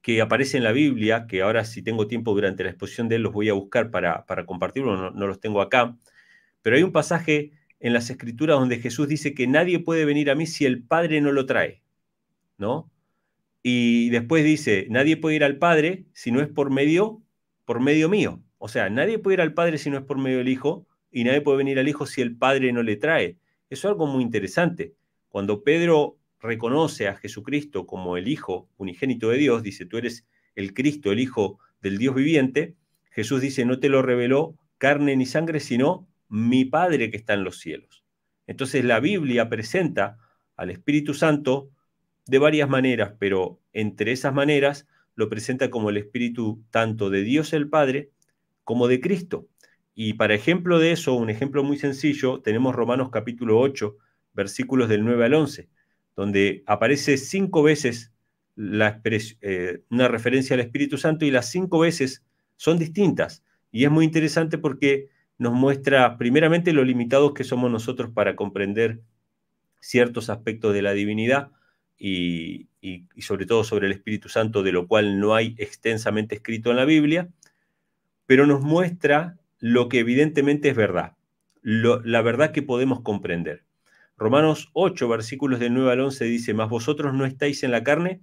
que aparece en la Biblia, que ahora si tengo tiempo durante la exposición de él los voy a buscar para compartirlo, no los tengo acá, pero hay un pasaje en las Escrituras donde Jesús dice que nadie puede venir a mí si el Padre no lo trae, ¿no? Y después dice, nadie puede ir al Padre si no es por medio mío. O sea, nadie puede ir al Padre si no es por medio del Hijo, y nadie puede venir al Hijo si el Padre no le trae. Eso es algo muy interesante. Cuando Pedro reconoce a Jesucristo como el Hijo unigénito de Dios, dice, tú eres el Cristo, el Hijo del Dios viviente, Jesús dice, no te lo reveló carne ni sangre, sino mi Padre que está en los cielos. Entonces la Biblia presenta al Espíritu Santo de varias maneras, pero entre esas maneras lo presenta como el Espíritu tanto de Dios el Padre como de Cristo. Y para ejemplo de eso, un ejemplo muy sencillo, tenemos Romanos capítulo 8, versículos del 9 al 11, donde aparece 5 veces una referencia al Espíritu Santo y las 5 veces son distintas. Y es muy interesante porque nos muestra primeramente lo limitados que somos nosotros para comprender ciertos aspectos de la divinidad y sobre todo sobre el Espíritu Santo, de lo cual no hay extensamente escrito en la Biblia, pero nos muestra lo que evidentemente es verdad, la verdad que podemos comprender. Romanos 8, versículos del 9 al 11 dice, mas vosotros no estáis en la carne,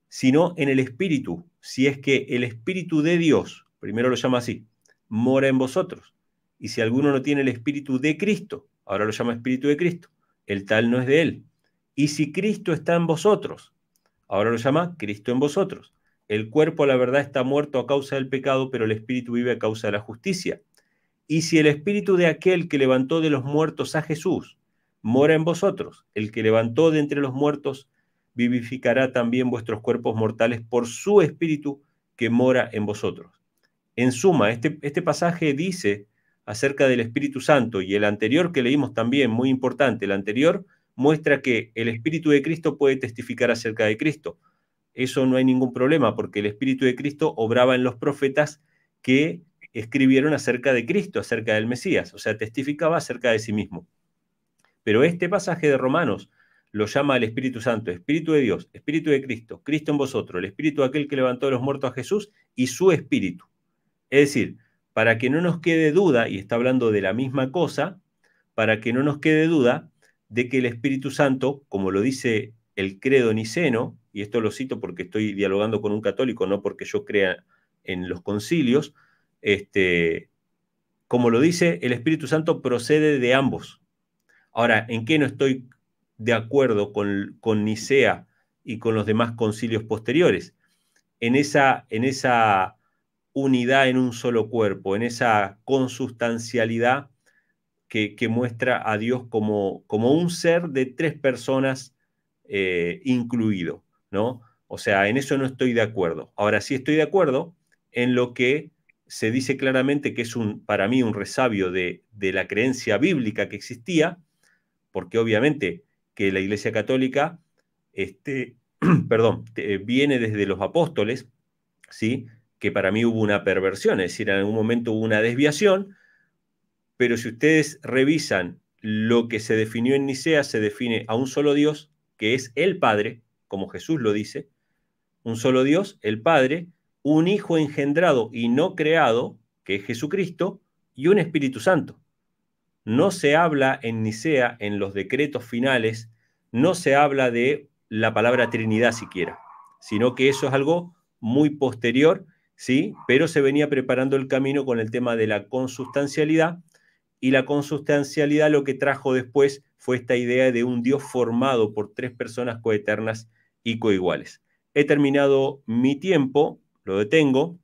sino en el Espíritu, si es que el Espíritu de Dios, primero lo llama así, mora en vosotros. Y si alguno no tiene el Espíritu de Cristo, ahora lo llama Espíritu de Cristo, el tal no es de él. Y si Cristo está en vosotros, ahora lo llama Cristo en vosotros. El cuerpo, la verdad, está muerto a causa del pecado, pero el Espíritu vive a causa de la justicia. Y si el Espíritu de aquel que levantó de los muertos a Jesús mora en vosotros, el que levantó de entre los muertos vivificará también vuestros cuerpos mortales por su Espíritu que mora en vosotros. En suma, este pasaje dice acerca del Espíritu Santo, y el anterior que leímos también, muy importante, el anterior muestra que el Espíritu de Cristo puede testificar acerca de Cristo. Eso no hay ningún problema, porque el Espíritu de Cristo obraba en los profetas que escribieron acerca de Cristo, acerca del Mesías, o sea, testificaba acerca de sí mismo. Pero este pasaje de Romanos lo llama al Espíritu Santo, Espíritu de Dios, Espíritu de Cristo, Cristo en vosotros, el Espíritu de aquel que levantó de los muertos a Jesús y su Espíritu. Es decir, para que no nos quede duda, y está hablando de la misma cosa, para que no nos quede duda de que el Espíritu Santo, como lo dice el credo niceno, y esto lo cito porque estoy dialogando con un católico, no porque yo crea en los concilios, como lo dice, el Espíritu Santo procede de ambos. Ahora, ¿en qué no estoy de acuerdo con Nicea y con los demás concilios posteriores? En esa unidad en un solo cuerpo, en esa consustancialidad que muestra a Dios como un ser de tres personas incluido, ¿no? O sea, en eso no estoy de acuerdo. Ahora sí estoy de acuerdo en lo que se dice claramente que es para mí un resabio de la creencia bíblica que existía, porque obviamente que la Iglesia Católica perdón, viene desde los apóstoles, ¿sí? Que para mí hubo una perversión, es decir, en algún momento hubo una desviación, pero si ustedes revisan lo que se definió en Nicea, se define a un solo Dios, que es el Padre, como Jesús lo dice, un solo Dios, el Padre, un Hijo engendrado y no creado, que es Jesucristo, y un Espíritu Santo. No se habla en Nicea, en los decretos finales, no se habla de la palabra Trinidad siquiera, sino que eso es algo muy posterior, ¿sí? Pero se venía preparando el camino con el tema de la consustancialidad, y la consustancialidad lo que trajo después fue esta idea de un Dios formado por tres personas coeternas y coiguales. He terminado mi tiempo, lo detengo.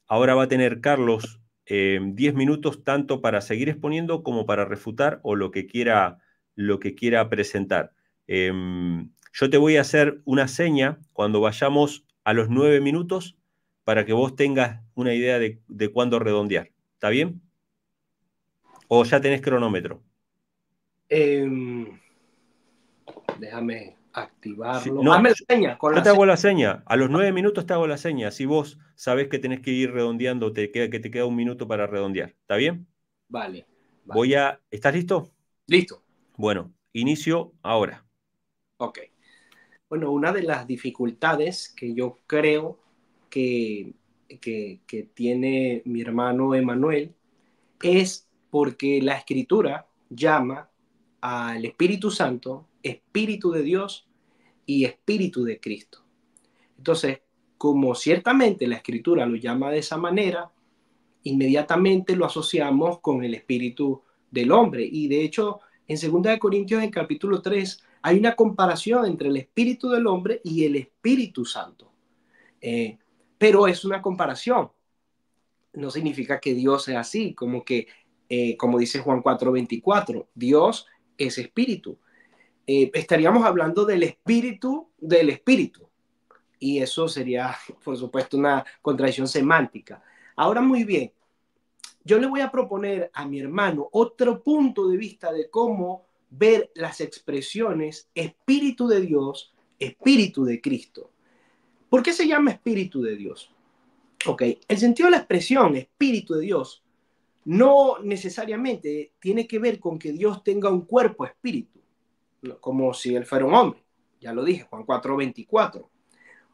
Ahora va a tener Carlos 10 minutos tanto para seguir exponiendo como para refutar o lo que quiera presentar. Yo te voy a hacer una seña cuando vayamos a los 9 minutos para que vos tengas una idea de cuándo redondear. ¿Está bien? ¿O ya tenés cronómetro? Déjame Sí, activarlo. no, Hazme la seña con yo la te seña. hago la seña. A los 9 minutos te hago la seña. Si vos sabés que tenés que ir redondeando, que te queda un minuto para redondear. ¿Está bien? Vale, vale. ¿Estás listo? Listo. Bueno, inicio ahora. Ok. Bueno, una de las dificultades que yo creo que, que tiene mi hermano Emanuel es porque la Escritura llama al Espíritu Santo Espíritu de Dios y Espíritu de Cristo. Entonces, como ciertamente la Escritura lo llama de esa manera, inmediatamente lo asociamos con el espíritu del hombre. Y de hecho, en 2 Corintios, en capítulo 3, hay una comparación entre el espíritu del hombre y el Espíritu Santo. Pero es una comparación. No significa que Dios sea así, como dice Juan 4:24, Dios es espíritu. Estaríamos hablando del espíritu del espíritu. Y eso sería, por supuesto, una contradicción semántica. Ahora, muy bien, yo le voy a proponer a mi hermano otro punto de vista de cómo ver las expresiones Espíritu de Dios, Espíritu de Cristo. ¿Por qué se llama Espíritu de Dios? Ok, el sentido de la expresión Espíritu de Dios no necesariamente tiene que ver con que Dios tenga un cuerpo espíritu, como si él fuera un hombre. Ya lo dije, Juan 4:24.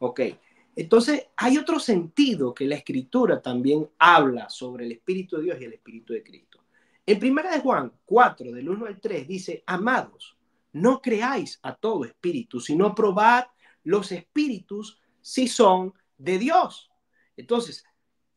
Ok, entonces hay otro sentido que la Escritura también habla sobre el Espíritu de Dios y el Espíritu de Cristo. En 1 Juan 4, del 1 al 3, dice: amados, no creáis a todo espíritu, sino probad los espíritus si son de Dios. Entonces,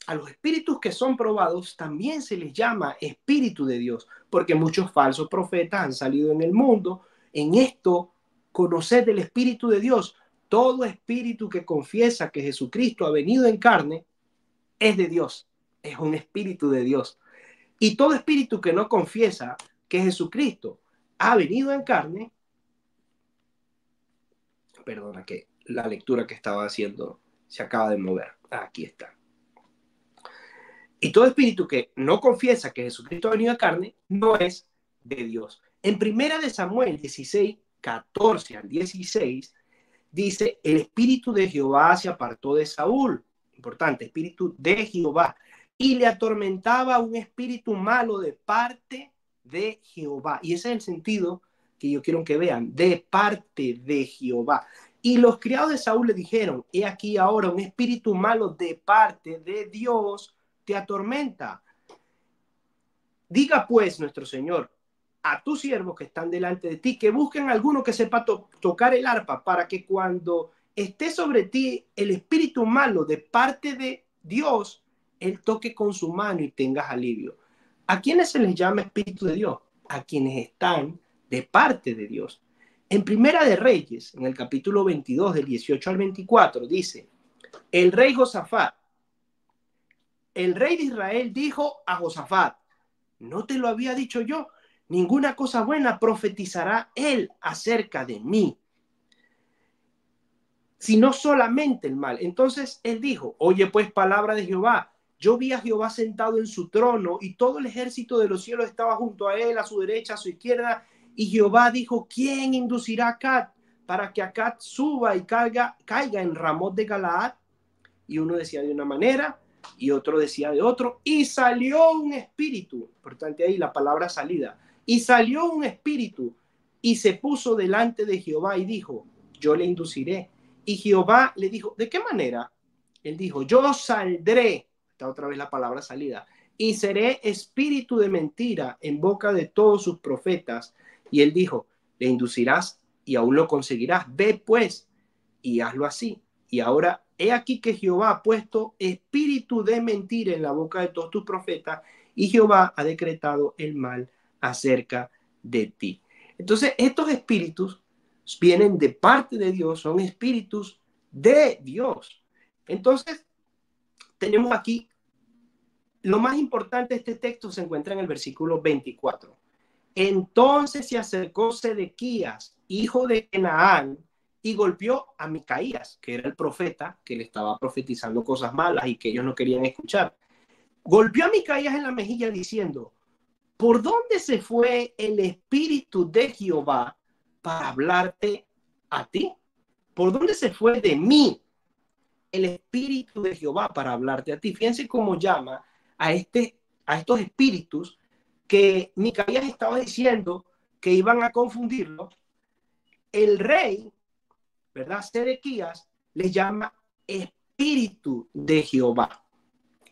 a los espíritus que son probados también se les llama espíritu de Dios, porque muchos falsos profetas han salido en el mundo. En esto, conoced el Espíritu de Dios. Todo espíritu que confiesa que Jesucristo ha venido en carne es de Dios, es un espíritu de Dios. Y todo espíritu que no confiesa que Jesucristo ha venido en carne, perdona que la lectura que estaba haciendo se acaba de mover. Aquí está. Y todo espíritu que no confiesa que Jesucristo ha venido en carne no es de Dios. En 1 Samuel 16:14 al 16, dice: el espíritu de Jehová se apartó de Saúl. Importante, espíritu de Jehová. Y le atormentaba un espíritu malo de parte de Jehová. Y ese es el sentido que yo quiero que vean, de parte de Jehová. Y los criados de Saúl le dijeron: he aquí ahora un espíritu malo de parte de Dios te atormenta. diga pues nuestro Señor a tus siervos que están delante de ti, que busquen a alguno que sepa tocar el arpa, para que cuando esté sobre ti el espíritu malo de parte de Dios, él toque con su mano y tengas alivio. ¿A quiénes se les llama espíritu de Dios? A quienes están de parte de Dios. En Primera de Reyes, en el capítulo 22, del 18 al 24, dice, el rey Josafat, el rey de Israel dijo a Josafat, ¿no te lo había dicho yo? Ninguna cosa buena profetizará él acerca de mí, sino solamente el mal. Entonces él dijo, oye pues palabra de Jehová. Yo vi a Jehová sentado en su trono y todo el ejército de los cielos estaba junto a él, a su derecha, a su izquierda. Y Jehová dijo, ¿quién inducirá a Acab para que Acab suba y caiga en Ramot de Galaad? Y uno decía de una manera y otro decía de otro. Y salió un espíritu, importante ahí la palabra salida, y salió un espíritu y se puso delante de Jehová y dijo, yo le induciré. Y Jehová le dijo, ¿de qué manera? Él dijo, yo saldré, está otra vez la palabra salida, y seré espíritu de mentira en boca de todos sus profetas. Y él dijo, le inducirás y aún lo conseguirás. Ve pues y hazlo así. Y ahora, he aquí que Jehová ha puesto espíritu de mentira en la boca de todos tus profetas y Jehová ha decretado el mal acerca de ti. Entonces, estos espíritus vienen de parte de Dios, son espíritus de Dios. Entonces, tenemos aquí, lo más importante de este texto se encuentra en el versículo 24. Entonces se acercó Sedequías, hijo de Kenaán, y golpeó a Micaías, que era el profeta que le estaba profetizando cosas malas y que ellos no querían escuchar. Golpeó a Micaías en la mejilla diciendo, ¿por dónde se fue el espíritu de Jehová para hablarte a ti? ¿Por dónde se fue de mí el espíritu de Jehová para hablarte a ti? Fíjense cómo llama a estos espíritus que Micaías estaba diciendo que iban a confundirlo. El rey, ¿verdad? Sedequías les llama espíritu de Jehová.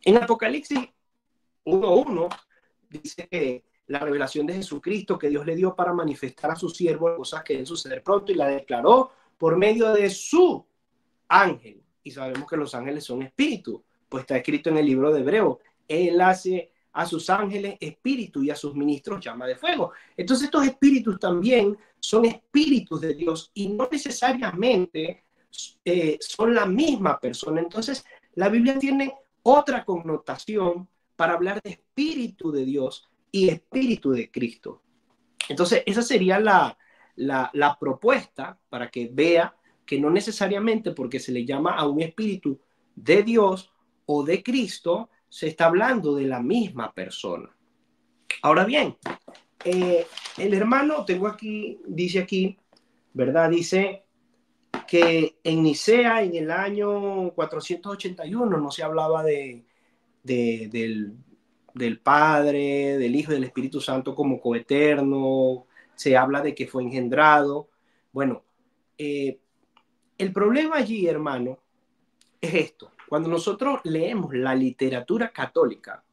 En Apocalipsis 1:1 dice que la revelación de Jesucristo que Dios le dio para manifestar a su siervo cosas que deben suceder pronto y la declaró por medio de su ángel. Y sabemos que los ángeles son espíritus, pues está escrito en el libro de Hebreo. Él hace a sus ángeles espíritu y a sus ministros llama de fuego. Entonces estos espíritus también son espíritus de Dios y no necesariamente son la misma persona. Entonces la Biblia tiene otra connotación para hablar de espíritu de Dios y espíritu de Cristo. Entonces esa sería la propuesta para que vea que no necesariamente porque se le llama a un espíritu de Dios o de Cristo, se está hablando de la misma persona. Ahora bien, el hermano, tengo aquí, dice aquí, ¿verdad? Dice que en Nicea, en el año 481, no se hablaba del Padre, del Hijo y del Espíritu Santo como coeterno, se habla de que fue engendrado. Bueno, el problema allí, hermano, es esto. Cuando nosotros leemos la literatura católica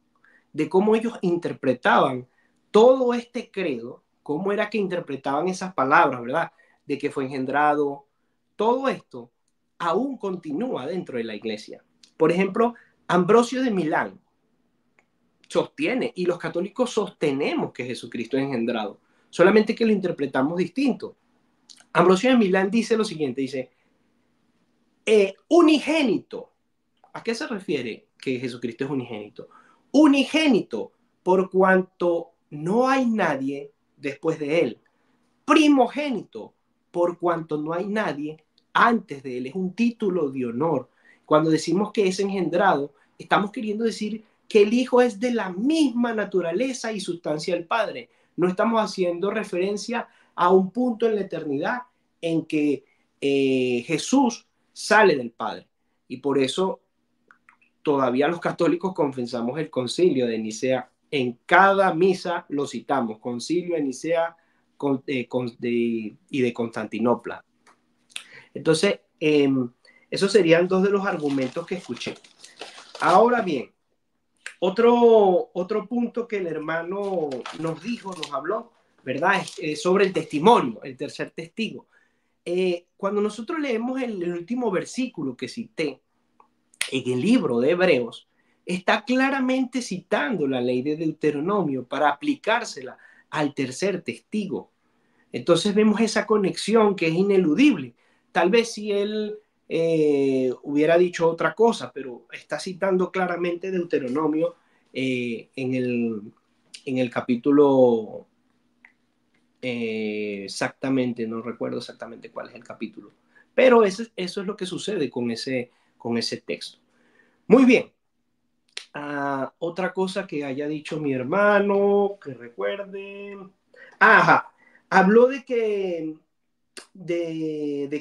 de cómo ellos interpretaban todo este credo, cómo era que interpretaban esas palabras, ¿verdad? De que fue engendrado, todo esto aún continúa dentro de la iglesia. Por ejemplo, Ambrosio de Milán sostiene, y los católicos sostenemos que Jesucristo es engendrado, solamente que lo interpretamos distinto. Ambrosio de Milán dice lo siguiente, dice, unigénito. ¿A qué se refiere que Jesucristo es unigénito? Unigénito, por cuanto no hay nadie después de él. Primogénito, por cuanto no hay nadie antes de él. Es un título de honor. Cuando decimos que es engendrado, estamos queriendo decir que el Hijo es de la misma naturaleza y sustancia del Padre. No estamos haciendo referencia a un punto en la eternidad en que Jesús sale del Padre. Y por eso todavía los católicos confesamos el concilio de Nicea. En cada misa lo citamos, concilio de Nicea y de Constantinopla. Entonces, esos serían dos de los argumentos que escuché. Ahora bien, Otro punto que el hermano nos dijo, nos habló, ¿verdad? Es sobre el testimonio, el tercer testigo. Cuando nosotros leemos el último versículo que cité en el libro de Hebreos, está claramente citando la ley de Deuteronomio para aplicársela al tercer testigo. Entonces vemos esa conexión que es ineludible. Tal vez si él hubiera dicho otra cosa, pero está citando claramente Deuteronomio en el capítulo exactamente, no recuerdo exactamente cuál es el capítulo, pero eso es lo que sucede con ese texto. Muy bien. Otra cosa que haya dicho mi hermano, que recuerde. Ajá, habló de que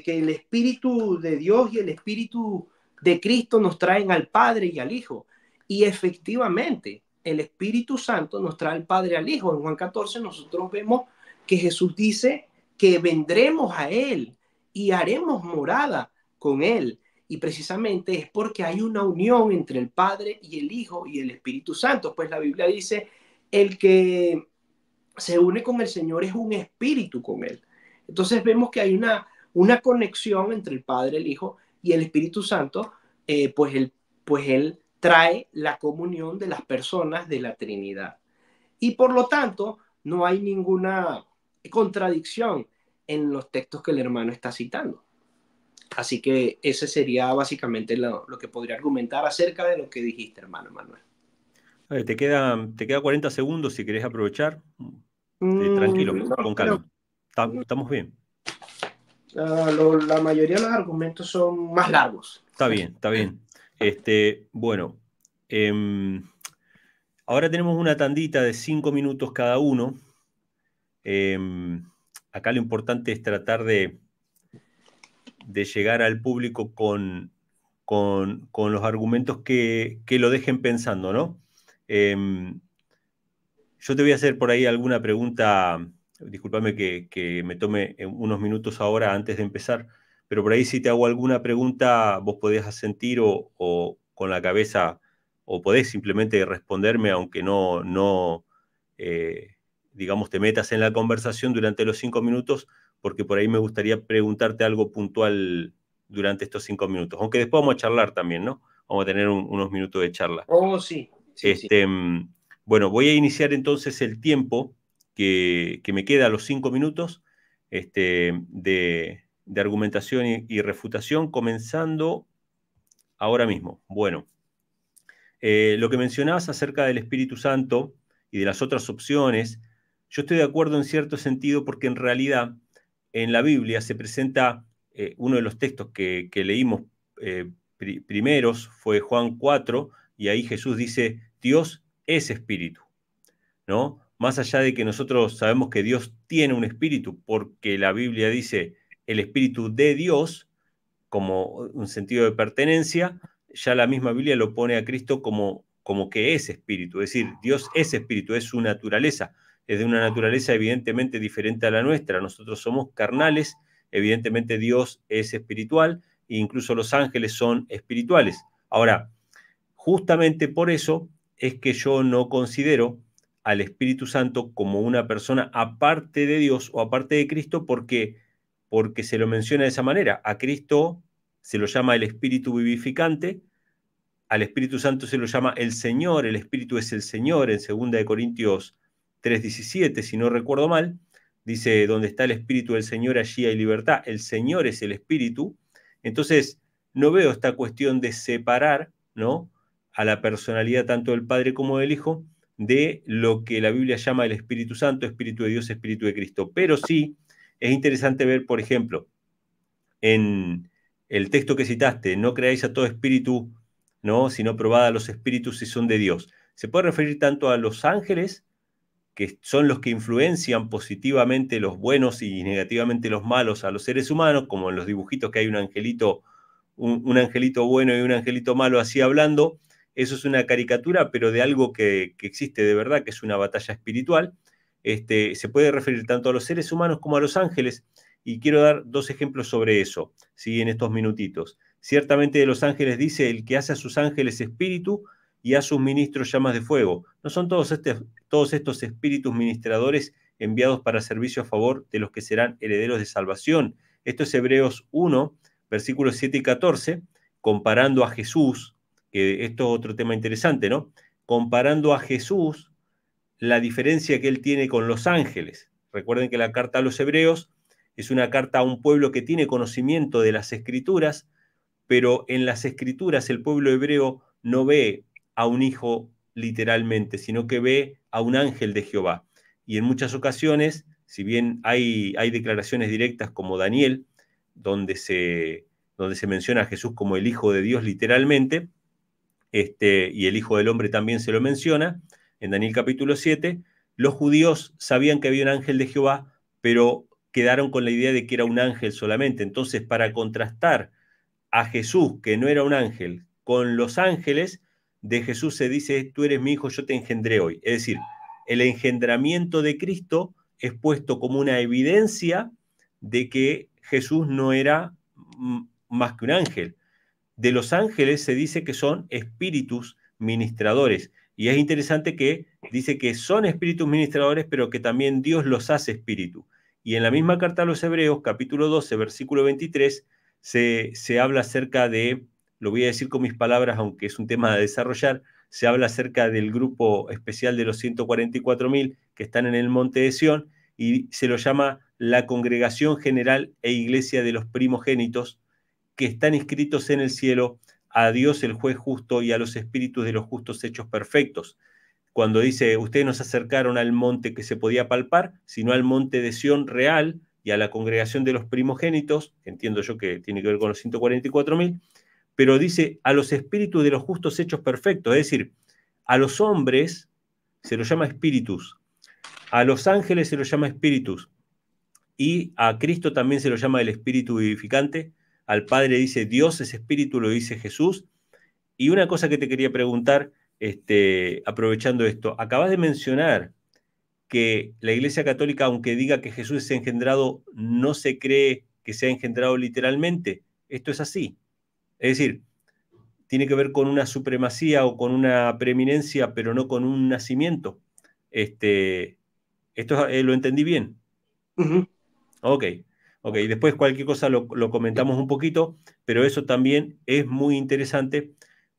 el Espíritu de Dios y el Espíritu de Cristo nos traen al Padre y al Hijo. Y efectivamente, el Espíritu Santo nos trae al Padre y al Hijo. En Juan 14 nosotros vemos que Jesús dice que vendremos a Él y haremos morada con Él. Y precisamente es porque hay una unión entre el Padre y el Hijo y el Espíritu Santo. Pues la Biblia dice, el que se une con el Señor es un espíritu con Él. Entonces vemos que hay una conexión entre el Padre, el Hijo y el Espíritu Santo, pues él trae la comunión de las personas de la Trinidad. Y por lo tanto, no hay ninguna contradicción en los textos que el hermano está citando. Así que ese sería básicamente lo que podría argumentar acerca de lo que dijiste, hermano Manuel. Te queda 40 segundos si querés aprovechar. Tranquilo, No, con pero calma. Estamos bien. La mayoría de los argumentos son más largos. Está bien, está bien. Bueno, ahora tenemos una tandita de 5 minutos cada uno. Acá lo importante es tratar de llegar al público con los argumentos que lo dejen pensando, ¿no? Yo te voy a hacer por ahí alguna pregunta, discúlpame que me tome unos minutos ahora antes de empezar, pero por ahí si te hago alguna pregunta, vos podés asentir o con la cabeza, o podés simplemente responderme, aunque no digamos, te metas en la conversación durante los 5 minutos, porque por ahí me gustaría preguntarte algo puntual durante estos 5 minutos, aunque después vamos a charlar también, ¿no? Vamos a tener unos minutos de charla. Oh, sí, sí. Bueno, voy a iniciar entonces el tiempo que me queda a los 5 minutos de argumentación y refutación, comenzando ahora mismo. Bueno, lo que mencionabas acerca del Espíritu Santo y de las otras opciones, yo estoy de acuerdo en cierto sentido porque en realidad en la Biblia se presenta uno de los textos que leímos primeros, fue Juan 4, y ahí Jesús dice, Dios es espíritu, ¿no? Más allá de que nosotros sabemos que Dios tiene un espíritu, porque la Biblia dice el espíritu de Dios, como un sentido de pertenencia, ya la misma Biblia lo pone a Cristo como que es espíritu, es decir, Dios es espíritu, es su naturaleza, es de una naturaleza evidentemente diferente a la nuestra, nosotros somos carnales, evidentemente Dios es espiritual, e incluso los ángeles son espirituales. Ahora, justamente por eso es que yo no considero al Espíritu Santo como una persona aparte de Dios o aparte de Cristo porque se lo menciona de esa manera. A Cristo se lo llama el Espíritu vivificante, al Espíritu Santo se lo llama el Señor, el Espíritu es el Señor, en 2 Corintios 3:17, si no recuerdo mal, dice, donde está el Espíritu del Señor, allí hay libertad, el Señor es el Espíritu. Entonces, no veo esta cuestión de separar, ¿no?, a la personalidad tanto del Padre como del Hijo, de lo que la Biblia llama el Espíritu Santo, Espíritu de Dios, Espíritu de Cristo. Pero sí, es interesante ver, por ejemplo, en el texto que citaste, no creáis a todo espíritu, ¿no?, sino probad a los espíritus si son de Dios. Se puede referir tanto a los ángeles, que son los que influencian positivamente los buenos y negativamente los malos a los seres humanos, como en los dibujitos que hay un angelito bueno y un angelito malo así hablando. Eso es una caricatura, pero de algo que existe de verdad, que es una batalla espiritual. Se puede referir tanto a los seres humanos como a los ángeles, y quiero dar 2 ejemplos sobre eso, ¿sí?, en estos minutitos. Ciertamente de los ángeles dice, el que hace a sus ángeles espíritu y a sus ministros llamas de fuego. ¿No son todos estos espíritus ministradores enviados para servicio a favor de los que serán herederos de salvación? Esto es Hebreos 1, versículos 7 y 14, comparando a Jesús, que esto es otro tema interesante, ¿no? Comparando a Jesús, la diferencia que él tiene con los ángeles. Recuerden que la carta a los Hebreos es una carta a un pueblo que tiene conocimiento de las Escrituras, pero en las Escrituras el pueblo hebreo no ve a un hijo literalmente, sino que ve a un ángel de Jehová. Y en muchas ocasiones, si bien hay declaraciones directas como Daniel, donde se menciona a Jesús como el Hijo de Dios literalmente, y el Hijo del Hombre también se lo menciona, en Daniel capítulo 7, los judíos sabían que había un ángel de Jehová, pero quedaron con la idea de que era un ángel solamente. Entonces, para contrastar a Jesús, que no era un ángel, con los ángeles, de Jesús se dice, tú eres mi hijo, yo te engendré hoy. Es decir, el engendramiento de Cristo es puesto como una evidencia de que Jesús no era más que un ángel. De los ángeles se dice que son espíritus ministradores. Y es interesante que dice que son espíritus ministradores, pero que también Dios los hace espíritu. Y en la misma carta a los Hebreos, capítulo 12, versículo 23, se habla acerca de, lo voy a decir con mis palabras, aunque es un tema a desarrollar, se habla acerca del grupo especial de los 144.000 que están en el monte de Sión, y se lo llama la Congregación General e Iglesia de los Primogénitos, que están inscritos en el cielo, a Dios el juez justo y a los espíritus de los justos hechos perfectos. Cuando dice, ustedes no se acercaron al monte que se podía palpar, sino al monte de Sión real y a la congregación de los primogénitos, que entiendo yo que tiene que ver con los 144.000, pero dice a los espíritus de los justos hechos perfectos, es decir, a los hombres se los llama espíritus, a los ángeles se los llama espíritus, y a Cristo también se lo llama el espíritu vivificante, al Padre dice Dios es espíritu, lo dice Jesús. Y una cosa que te quería preguntar, aprovechando esto, acabas de mencionar que la Iglesia Católica, aunque diga que Jesús es engendrado, no se cree que sea engendrado literalmente. Esto es así. Es decir, tiene que ver con una supremacía o con una preeminencia, pero no con un nacimiento. Esto lo entendí bien. Uh-huh. Ok, ok. Después cualquier cosa lo comentamos un poquito, pero eso también es muy interesante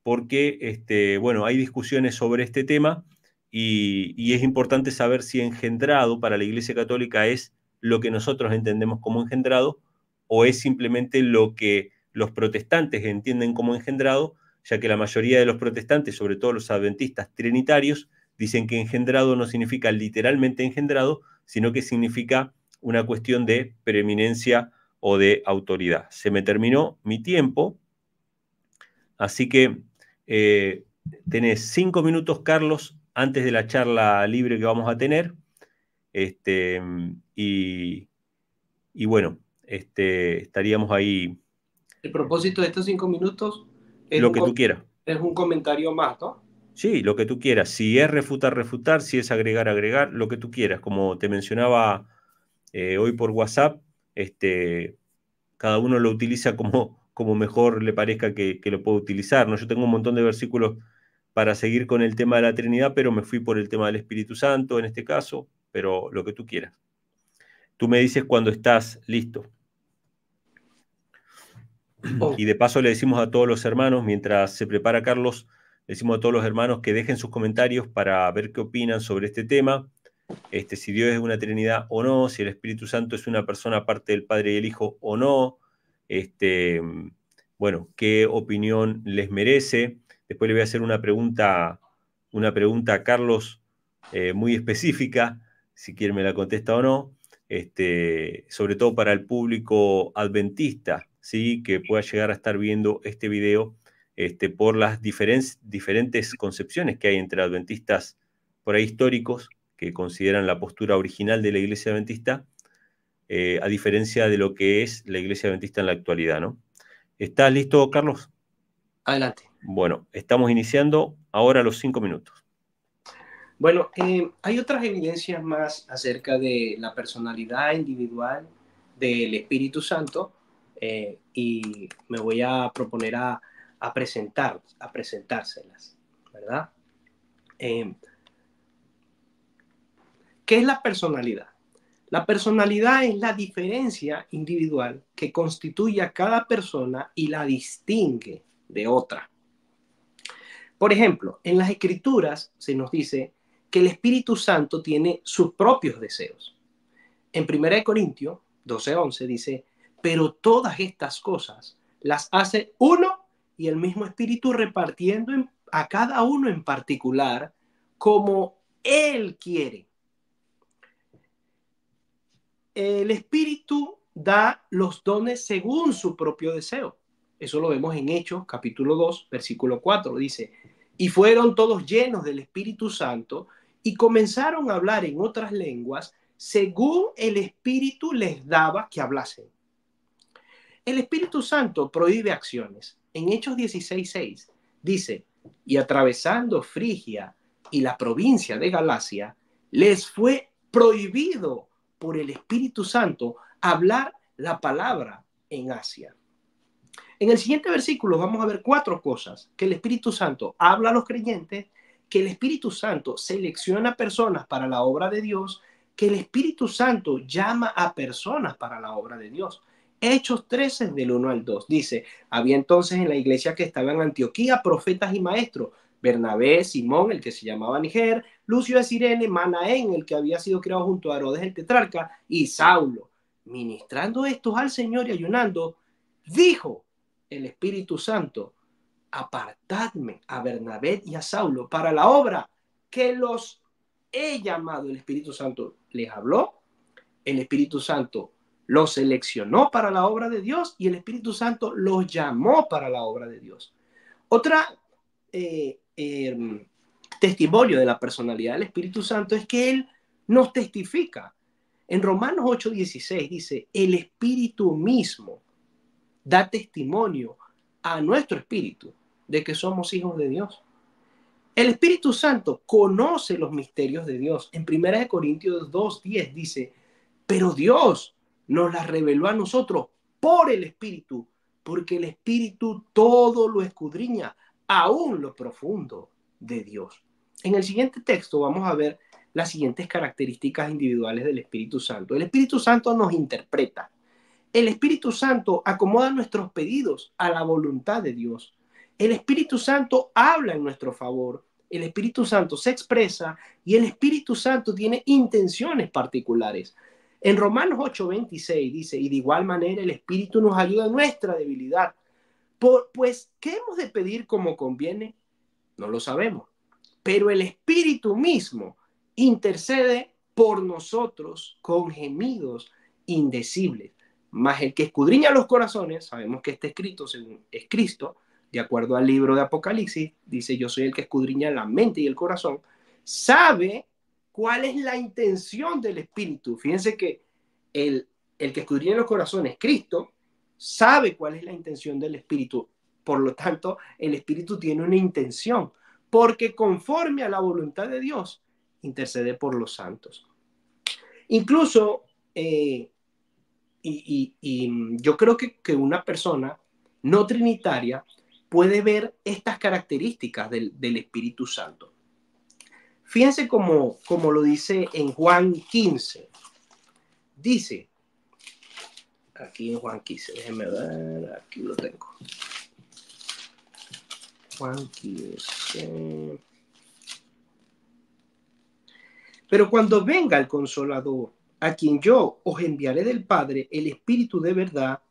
porque, bueno, hay discusiones sobre este tema y es importante saber si engendrado para la Iglesia Católica es lo que nosotros entendemos como engendrado o es simplemente lo que los protestantes entienden como engendrado, ya que la mayoría de los protestantes, sobre todo los adventistas trinitarios, dicen que engendrado no significa literalmente engendrado, sino que significa una cuestión de preeminencia o de autoridad. Se me terminó mi tiempo, así que tenés 5 minutos, Carlos, antes de la charla libre que vamos a tener. Y, y bueno, estaríamos ahí. El propósito de estos 5 minutos es Lo que tú quieras. es un comentario más, ¿no? Sí, lo que tú quieras. Si es refutar, refutar. Si es agregar, agregar. Lo que tú quieras. Como te mencionaba hoy por WhatsApp, cada uno lo utiliza como mejor le parezca que lo puede utilizar, ¿no? Yo tengo un montón de versículos para seguir con el tema de la Trinidad, pero me fui por el tema del Espíritu Santo en este caso, pero lo que tú quieras. Tú me dices cuando estás listo. Oh. Y de paso le decimos a todos los hermanos, mientras se prepara Carlos, le decimos a todos los hermanos que dejen sus comentarios para ver qué opinan sobre este tema, si Dios es una Trinidad o no, si el Espíritu Santo es una persona aparte del Padre y el Hijo o no, bueno, qué opinión les merece. Después le voy a hacer una pregunta a Carlos muy específica, si quiere me la contesta o no, sobre todo para el público adventista, ¿sí? Que pueda llegar a estar viendo este video por las diferentes concepciones que hay entre adventistas por ahí históricos, que consideran la postura original de la Iglesia Adventista, a diferencia de lo que es la Iglesia Adventista en la actualidad, ¿no? ¿Estás listo, Carlos? Adelante. Bueno, estamos iniciando ahora los 5 minutos. Bueno, hay otras evidencias más acerca de la personalidad individual del Espíritu Santo y me voy a proponer a presentárselas. ¿verdad? ¿Qué es la personalidad? La personalidad es la diferencia individual que constituye a cada persona y la distingue de otra. Por ejemplo, en las Escrituras se nos dice que el Espíritu Santo tiene sus propios deseos. En 1 Corintios 12:11 dice, pero todas estas cosas las hace uno y el mismo Espíritu repartiendo a cada uno en particular como Él quiere. El Espíritu da los dones según su propio deseo. Eso lo vemos en Hechos, capítulo 2, versículo 4. Dice, y fueron todos llenos del Espíritu Santo y comenzaron a hablar en otras lenguas según el Espíritu les daba que hablasen. El Espíritu Santo prohíbe acciones. En Hechos 16:6 dice, y atravesando Frigia y la provincia de Galacia, les fue prohibido por el Espíritu Santo hablar la palabra en Asia. En el siguiente versículo vamos a ver 4 cosas que el Espíritu Santo habla a los creyentes, que el Espíritu Santo selecciona personas para la obra de Dios, que el Espíritu Santo llama a personas para la obra de Dios. Hechos 13 del 1 al 2 dice, había entonces en la iglesia que estaba en Antioquía profetas y maestros, Bernabé, Simón, el que se llamaba Niger, Lucio de Cirene, Manaén, el que había sido criado junto a Herodes el tetrarca, y Saulo. Ministrando estos al Señor y ayunando, dijo el Espíritu Santo, apartadme a Bernabé y a Saulo para la obra que los he llamado. El Espíritu Santo les habló, el Espíritu Santo los seleccionó para la obra de Dios y el Espíritu Santo los llamó para la obra de Dios. Otra testimonio de la personalidad del Espíritu Santo es que Él nos testifica. En Romanos 8:16 dice, el Espíritu mismo da testimonio a nuestro espíritu de que somos hijos de Dios. El Espíritu Santo conoce los misterios de Dios. En 1 Corintios 2:10 dice, pero Dios nos las reveló a nosotros por el Espíritu, porque el Espíritu todo lo escudriña, aún lo profundo de Dios. En el siguiente texto vamos a ver las siguientes características individuales del Espíritu Santo. El Espíritu Santo nos interpreta. El Espíritu Santo acomoda nuestros pedidos a la voluntad de Dios. El Espíritu Santo habla en nuestro favor. El Espíritu Santo se expresa y el Espíritu Santo tiene intenciones particulares. En Romanos 8:26 dice, y de igual manera el Espíritu nos ayuda en nuestra debilidad. Pues, ¿qué hemos de pedir como conviene? No lo sabemos. Pero el Espíritu mismo intercede por nosotros con gemidos indecibles. Mas el que escudriña los corazones, sabemos que está escrito según es Cristo, de acuerdo al libro de Apocalipsis, dice, yo soy el que escudriña la mente y el corazón, sabe cuál es la intención del Espíritu. Fíjense que el que escudriña los corazones, Cristo, sabe cuál es la intención del Espíritu. Por lo tanto, el Espíritu tiene una intención, porque conforme a la voluntad de Dios, intercede por los santos. Incluso, yo creo que una persona no trinitaria puede ver estas características del Espíritu Santo. Fíjense como lo dice en Juan 15. Dice, aquí en Juan 15, déjenme ver, aquí lo tengo. Juan 15. Pero cuando venga el Consolador, a quien yo os enviaré del Padre, el Espíritu de verdad,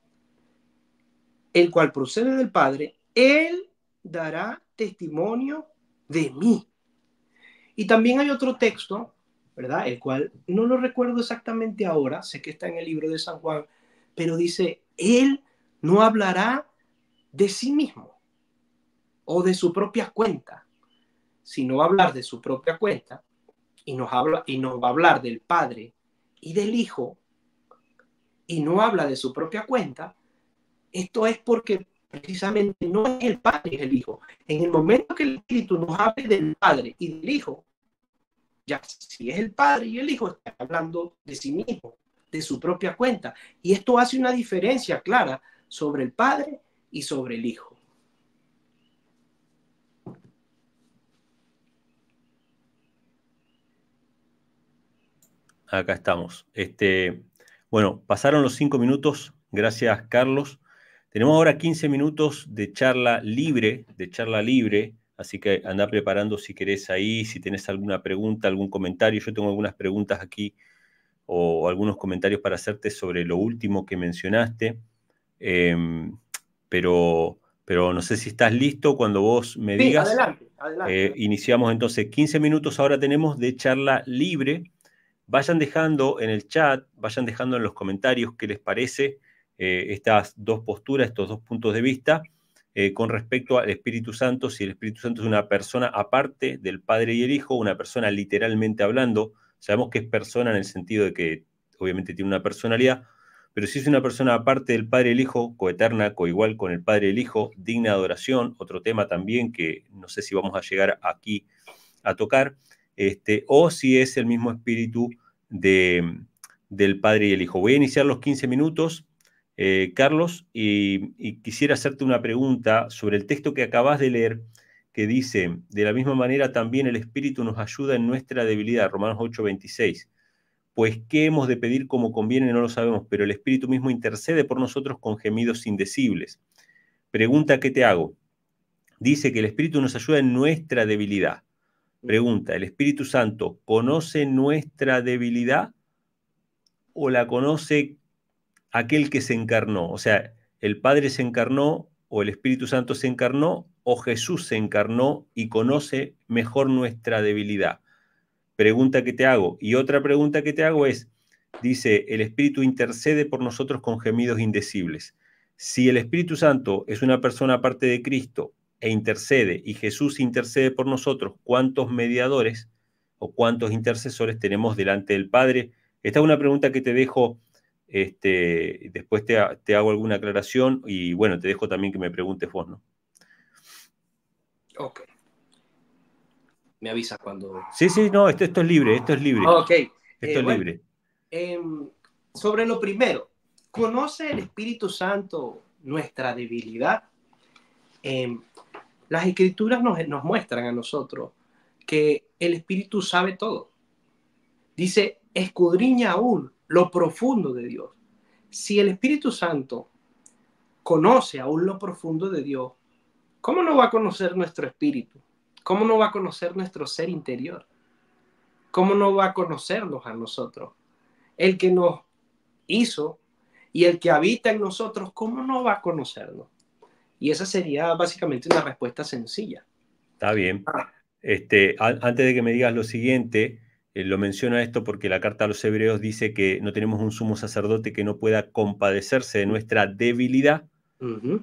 el cual procede del Padre, Él dará testimonio de mí. Y también hay otro texto, ¿verdad? El cual no lo recuerdo exactamente ahora, sé que está en el libro de San Juan, pero dice, Él no hablará de sí mismo o de su propia cuenta, sino va a hablar de su propia cuenta y nos va a hablar del Padre y del Hijo y no habla de su propia cuenta. Esto es porque precisamente no es el Padre, es el Hijo. En el momento que el Espíritu nos hable del Padre y del Hijo, ya si es el Padre y el Hijo, está hablando de sí mismo, de su propia cuenta. Y esto hace una diferencia clara sobre el Padre y sobre el Hijo. Acá estamos. Bueno, pasaron los 5 minutos. Gracias, Carlos. Tenemos ahora 15 minutos de charla libre, así que anda preparando si querés ahí, si tenés alguna pregunta, algún comentario. Yo tengo algunas preguntas aquí o algunos comentarios para hacerte sobre lo último que mencionaste, pero, pero no sé si estás listo cuando vos me Sí, digas. adelante, adelante. Iniciamos entonces 15 minutos, ahora tenemos de charla libre. Vayan dejando en el chat, vayan dejando en los comentarios qué les parece estas dos posturas, estos dos puntos de vista con respecto al Espíritu Santo, si el Espíritu Santo es una persona aparte del Padre y el Hijo, una persona literalmente hablando. Sabemos que es persona en el sentido de que obviamente tiene una personalidad, pero si es una persona aparte del Padre y el Hijo, coeterna, coigual con el Padre y el Hijo, digna de adoración, otro tema también que no sé si vamos a llegar aquí a tocar, o si es el mismo espíritu del Padre y el Hijo. Voy a iniciar los 15 minutos, Carlos, y quisiera hacerte una pregunta sobre el texto que acabas de leer, que dice, de la misma manera también el Espíritu nos ayuda en nuestra debilidad, Romanos 8:26. Pues qué hemos de pedir como conviene no lo sabemos, pero el Espíritu mismo intercede por nosotros con gemidos indecibles. Pregunta que te hago. Dice que el Espíritu nos ayuda en nuestra debilidad. Pregunta, ¿el Espíritu Santo conoce nuestra debilidad o la conoce aquel que se encarnó? O sea, ¿el Padre se encarnó o el Espíritu Santo se encarnó o Jesús se encarnó y conoce mejor nuestra debilidad? Pregunta que te hago. Y otra pregunta que te hago es, dice, el Espíritu intercede por nosotros con gemidos indecibles. Si el Espíritu Santo es una persona aparte de Cristo e intercede, y Jesús intercede por nosotros, ¿cuántos mediadores o cuántos intercesores tenemos delante del Padre? Esta es una pregunta que te dejo, después te hago alguna aclaración y bueno, te dejo también que me preguntes vos, ¿no? Ok, me avisa cuando... Sí, sí, no, esto es libre, esto es libre, Ok, esto es bueno, libre. sobre lo primero, ¿conoce el Espíritu Santo nuestra debilidad? Las Escrituras nos muestran a nosotros que el Espíritu sabe todo. Dice, escudriña aún lo profundo de Dios. Si el Espíritu Santo conoce aún lo profundo de Dios, ¿cómo no va a conocer nuestro espíritu? ¿Cómo no va a conocer nuestro ser interior? ¿Cómo no va a conocernos a nosotros? El que nos hizo y el que habita en nosotros, ¿cómo no va a conocernos? Y esa sería básicamente una respuesta sencilla. Está bien. Antes de que me digas lo siguiente, lo menciono esto porque la carta a los Hebreos dice que no tenemos un sumo sacerdote que no pueda compadecerse de nuestra debilidad,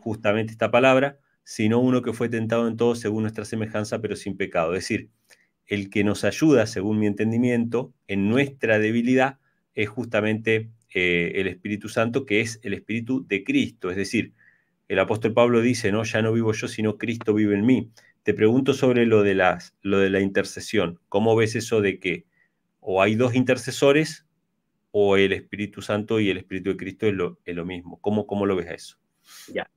justamente esta palabra, sino uno que fue tentado en todo según nuestra semejanza, pero sin pecado. Es decir, el que nos ayuda, según mi entendimiento, en nuestra debilidad es justamente el Espíritu Santo, que es el Espíritu de Cristo. Es decir, el apóstol Pablo dice, no, ya no vivo yo, sino Cristo vive en mí. Te pregunto sobre lo de la intercesión. ¿Cómo ves eso de que o hay dos intercesores o el Espíritu Santo y el Espíritu de Cristo es lo mismo? ¿Cómo lo ves a eso? Ya.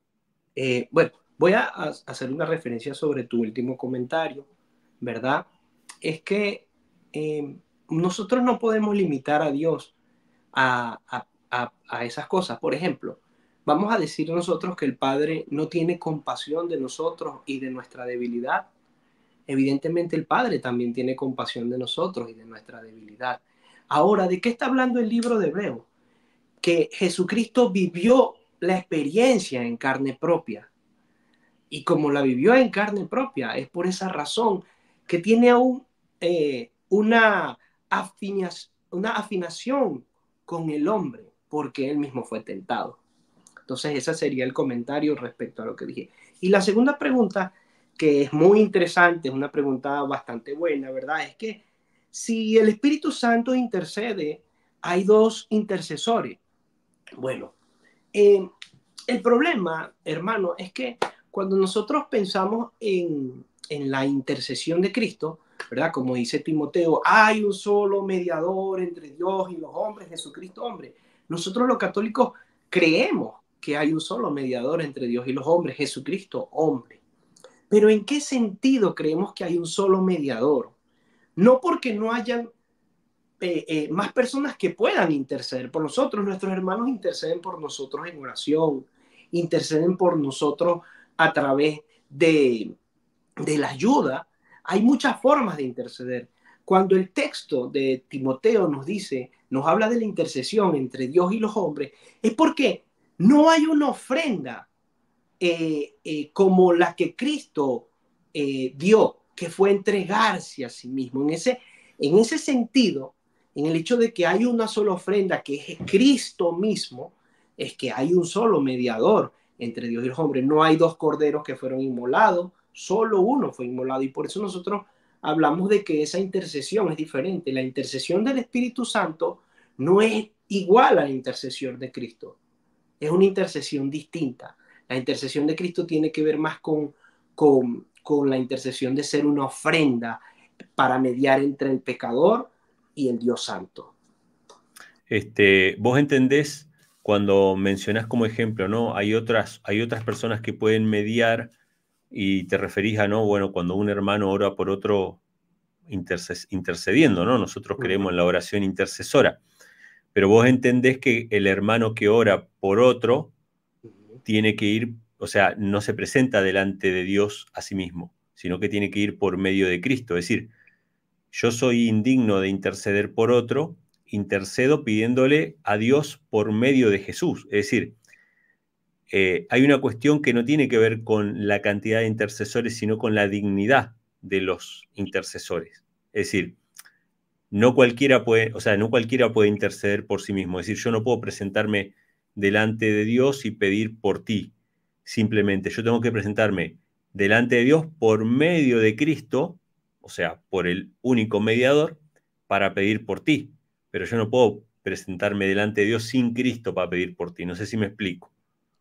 Bueno, voy a hacer una referencia sobre tu último comentario, ¿verdad? Es que nosotros no podemos limitar a Dios a esas cosas. Por ejemplo, vamos a decir nosotros que el Padre no tiene compasión de nosotros y de nuestra debilidad. Evidentemente el Padre también tiene compasión de nosotros y de nuestra debilidad. Ahora, ¿de qué está hablando el libro de Hebreos? Que Jesucristo vivió la experiencia en carne propia. Y como la vivió en carne propia, es por esa razón que tiene aún una afinación con el hombre, porque él mismo fue tentado. Entonces, ese sería el comentario respecto a lo que dije. Y la segunda pregunta, que es muy interesante, es una pregunta bastante buena, ¿verdad? Es que si el Espíritu Santo intercede, hay dos intercesores. Bueno, el problema, hermano, es que cuando nosotros pensamos en la intercesión de Cristo, ¿verdad? Como dice Timoteo, hay un solo mediador entre Dios y los hombres, Jesucristo hombre. Nosotros los católicos creemos que hay un solo mediador entre Dios y los hombres, Jesucristo hombre. Pero ¿en qué sentido creemos que hay un solo mediador? No porque no hayan más personas que puedan interceder por nosotros. Nuestros hermanos interceden por nosotros en oración, interceden por nosotros a través de la ayuda. Hay muchas formas de interceder. Cuando el texto de Timoteo nos dice, nos habla de la intercesión entre Dios y los hombres, es porque no hay una ofrenda como la que Cristo dio, que fue entregarse a sí mismo. En ese sentido, en el hecho de que hay una sola ofrenda, que es Cristo mismo, es que hay un solo mediador entre Dios y los hombres. No hay dos corderos que fueron inmolados, solo uno fue inmolado. Y por eso nosotros hablamos de que esa intercesión es diferente. La intercesión del Espíritu Santo no es igual a la intercesión de Cristo. Es una intercesión distinta. La intercesión de Cristo tiene que ver más con la intercesión de ser una ofrenda para mediar entre el pecador y el Dios Santo. Vos entendés cuando mencionás como ejemplo, ¿no? Hay otras personas que pueden mediar y te referís a, ¿no? Bueno, cuando un hermano ora por otro intercediendo, ¿no? Nosotros creemos en la oración intercesora, pero vos entendés que el hermano que ora por otro tiene que ir, o sea, no se presenta delante de Dios a sí mismo, sino que tiene que ir por medio de Cristo. Es decir, yo soy indigno de interceder por otro, intercedo pidiéndole a Dios por medio de Jesús. Es decir, hay una cuestión que no tiene que ver con la cantidad de intercesores, sino con la dignidad de los intercesores. Es decir, no cualquiera puede, o sea, no cualquiera puede interceder por sí mismo. Es decir, yo no puedo presentarme delante de Dios y pedir por ti. Simplemente, yo tengo que presentarme delante de Dios por medio de Cristo, o sea, por el único mediador, para pedir por ti. Pero yo no puedo presentarme delante de Dios sin Cristo para pedir por ti. No sé si me explico.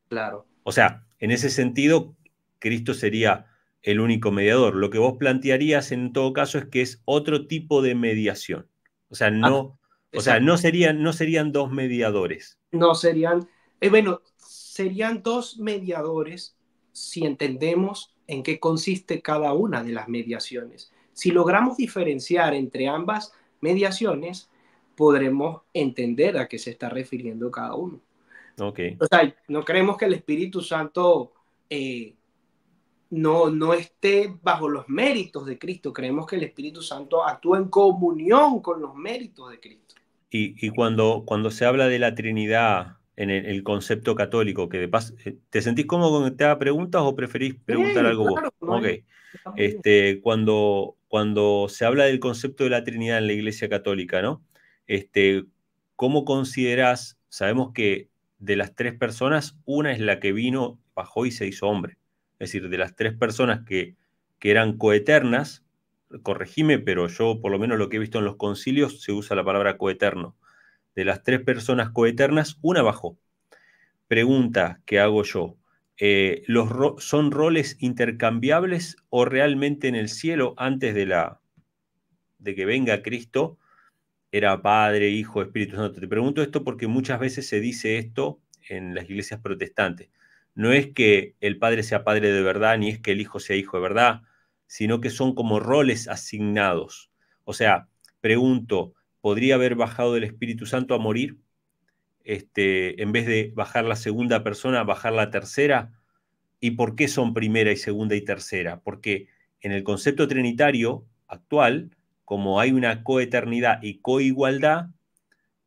Claro. O sea, en ese sentido, Cristo sería el único mediador. Lo que vos plantearías en todo caso es que es otro tipo de mediación. O sea, Exacto. no serían dos mediadores. No serían, bueno, serían dos mediadores si entendemos en qué consiste cada una de las mediaciones. Si logramos diferenciar entre ambas mediaciones, podremos entender a qué se está refiriendo cada uno. Ok. O sea, no creemos que el Espíritu Santo no esté bajo los méritos de Cristo. Creemos que el Espíritu Santo actúa en comunión con los méritos de Cristo. Y cuando se habla de la Trinidad en el concepto católico, que de paso, ¿te sentís cómodo con que te haga preguntas o preferís preguntar Sí, algo vos? claro, no Ok. hay, está muy bien. Cuando se habla del concepto de la Trinidad en la Iglesia Católica, ¿no? ¿Cómo considerás? Sabemos que de las tres personas, una es la que vino, bajó y se hizo hombre. Es decir, de las tres personas que eran coeternas, corregime, pero yo por lo menos lo que he visto en los concilios se usa la palabra coeterno. De las tres personas coeternas, una bajó. Pregunta que hago yo. ¿Son roles intercambiables o realmente en el cielo, antes de que venga Cristo, era Padre, Hijo, Espíritu Santo? Te pregunto esto porque muchas veces se dice esto en las iglesias protestantes. No es que el Padre sea Padre de verdad, ni es que el Hijo sea Hijo de verdad, sino que son como roles asignados. O sea, pregunto, ¿podría haber bajado el Espíritu Santo a morir? En vez de bajar la segunda persona, bajar la tercera. ¿Y por qué son primera y segunda y tercera? Porque en el concepto trinitario actual, como hay una coeternidad y coigualdad,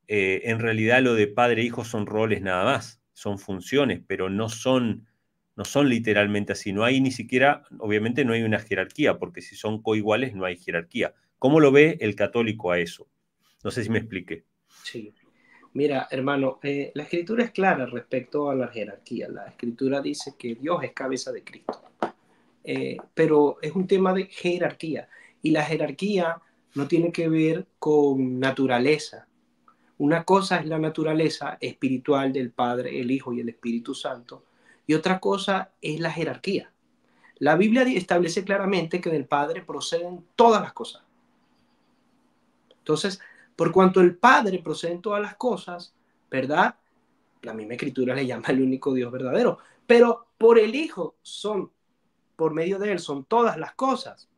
en realidad lo de padre e hijo son roles nada más, son funciones, pero no son literalmente así. No hay ni siquiera, obviamente no hay una jerarquía, porque si son coiguales no hay jerarquía. ¿Cómo lo ve el católico a eso? No sé si me expliqué. Sí. Mira, hermano, la escritura es clara respecto a la jerarquía. La escritura dice que Dios es cabeza de Cristo, pero es un tema de jerarquía. Y la jerarquía no tiene que ver con naturaleza. Una cosa es la naturaleza espiritual del Padre, el Hijo y el Espíritu Santo, y otra cosa es la jerarquía. La Biblia establece claramente que del Padre proceden todas las cosas. Entonces, por cuanto el Padre procede en todas las cosas, ¿verdad? La misma escritura le llama el único Dios verdadero. Pero por el Hijo por medio de Él son todas las cosas.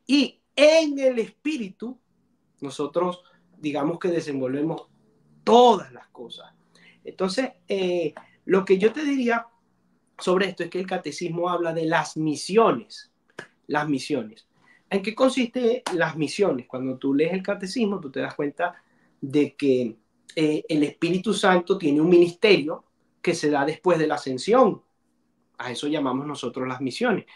Y en el Espíritu, nosotros digamos que desenvolvemos todas las cosas. Entonces, lo que yo te diría sobre esto es que el catecismo habla de las misiones. Las misiones. ¿En qué consiste las misiones? Cuando tú lees el catecismo, tú te das cuenta de que el Espíritu Santo tiene un ministerio que se da después de la ascensión. A eso llamamos nosotros las misiones.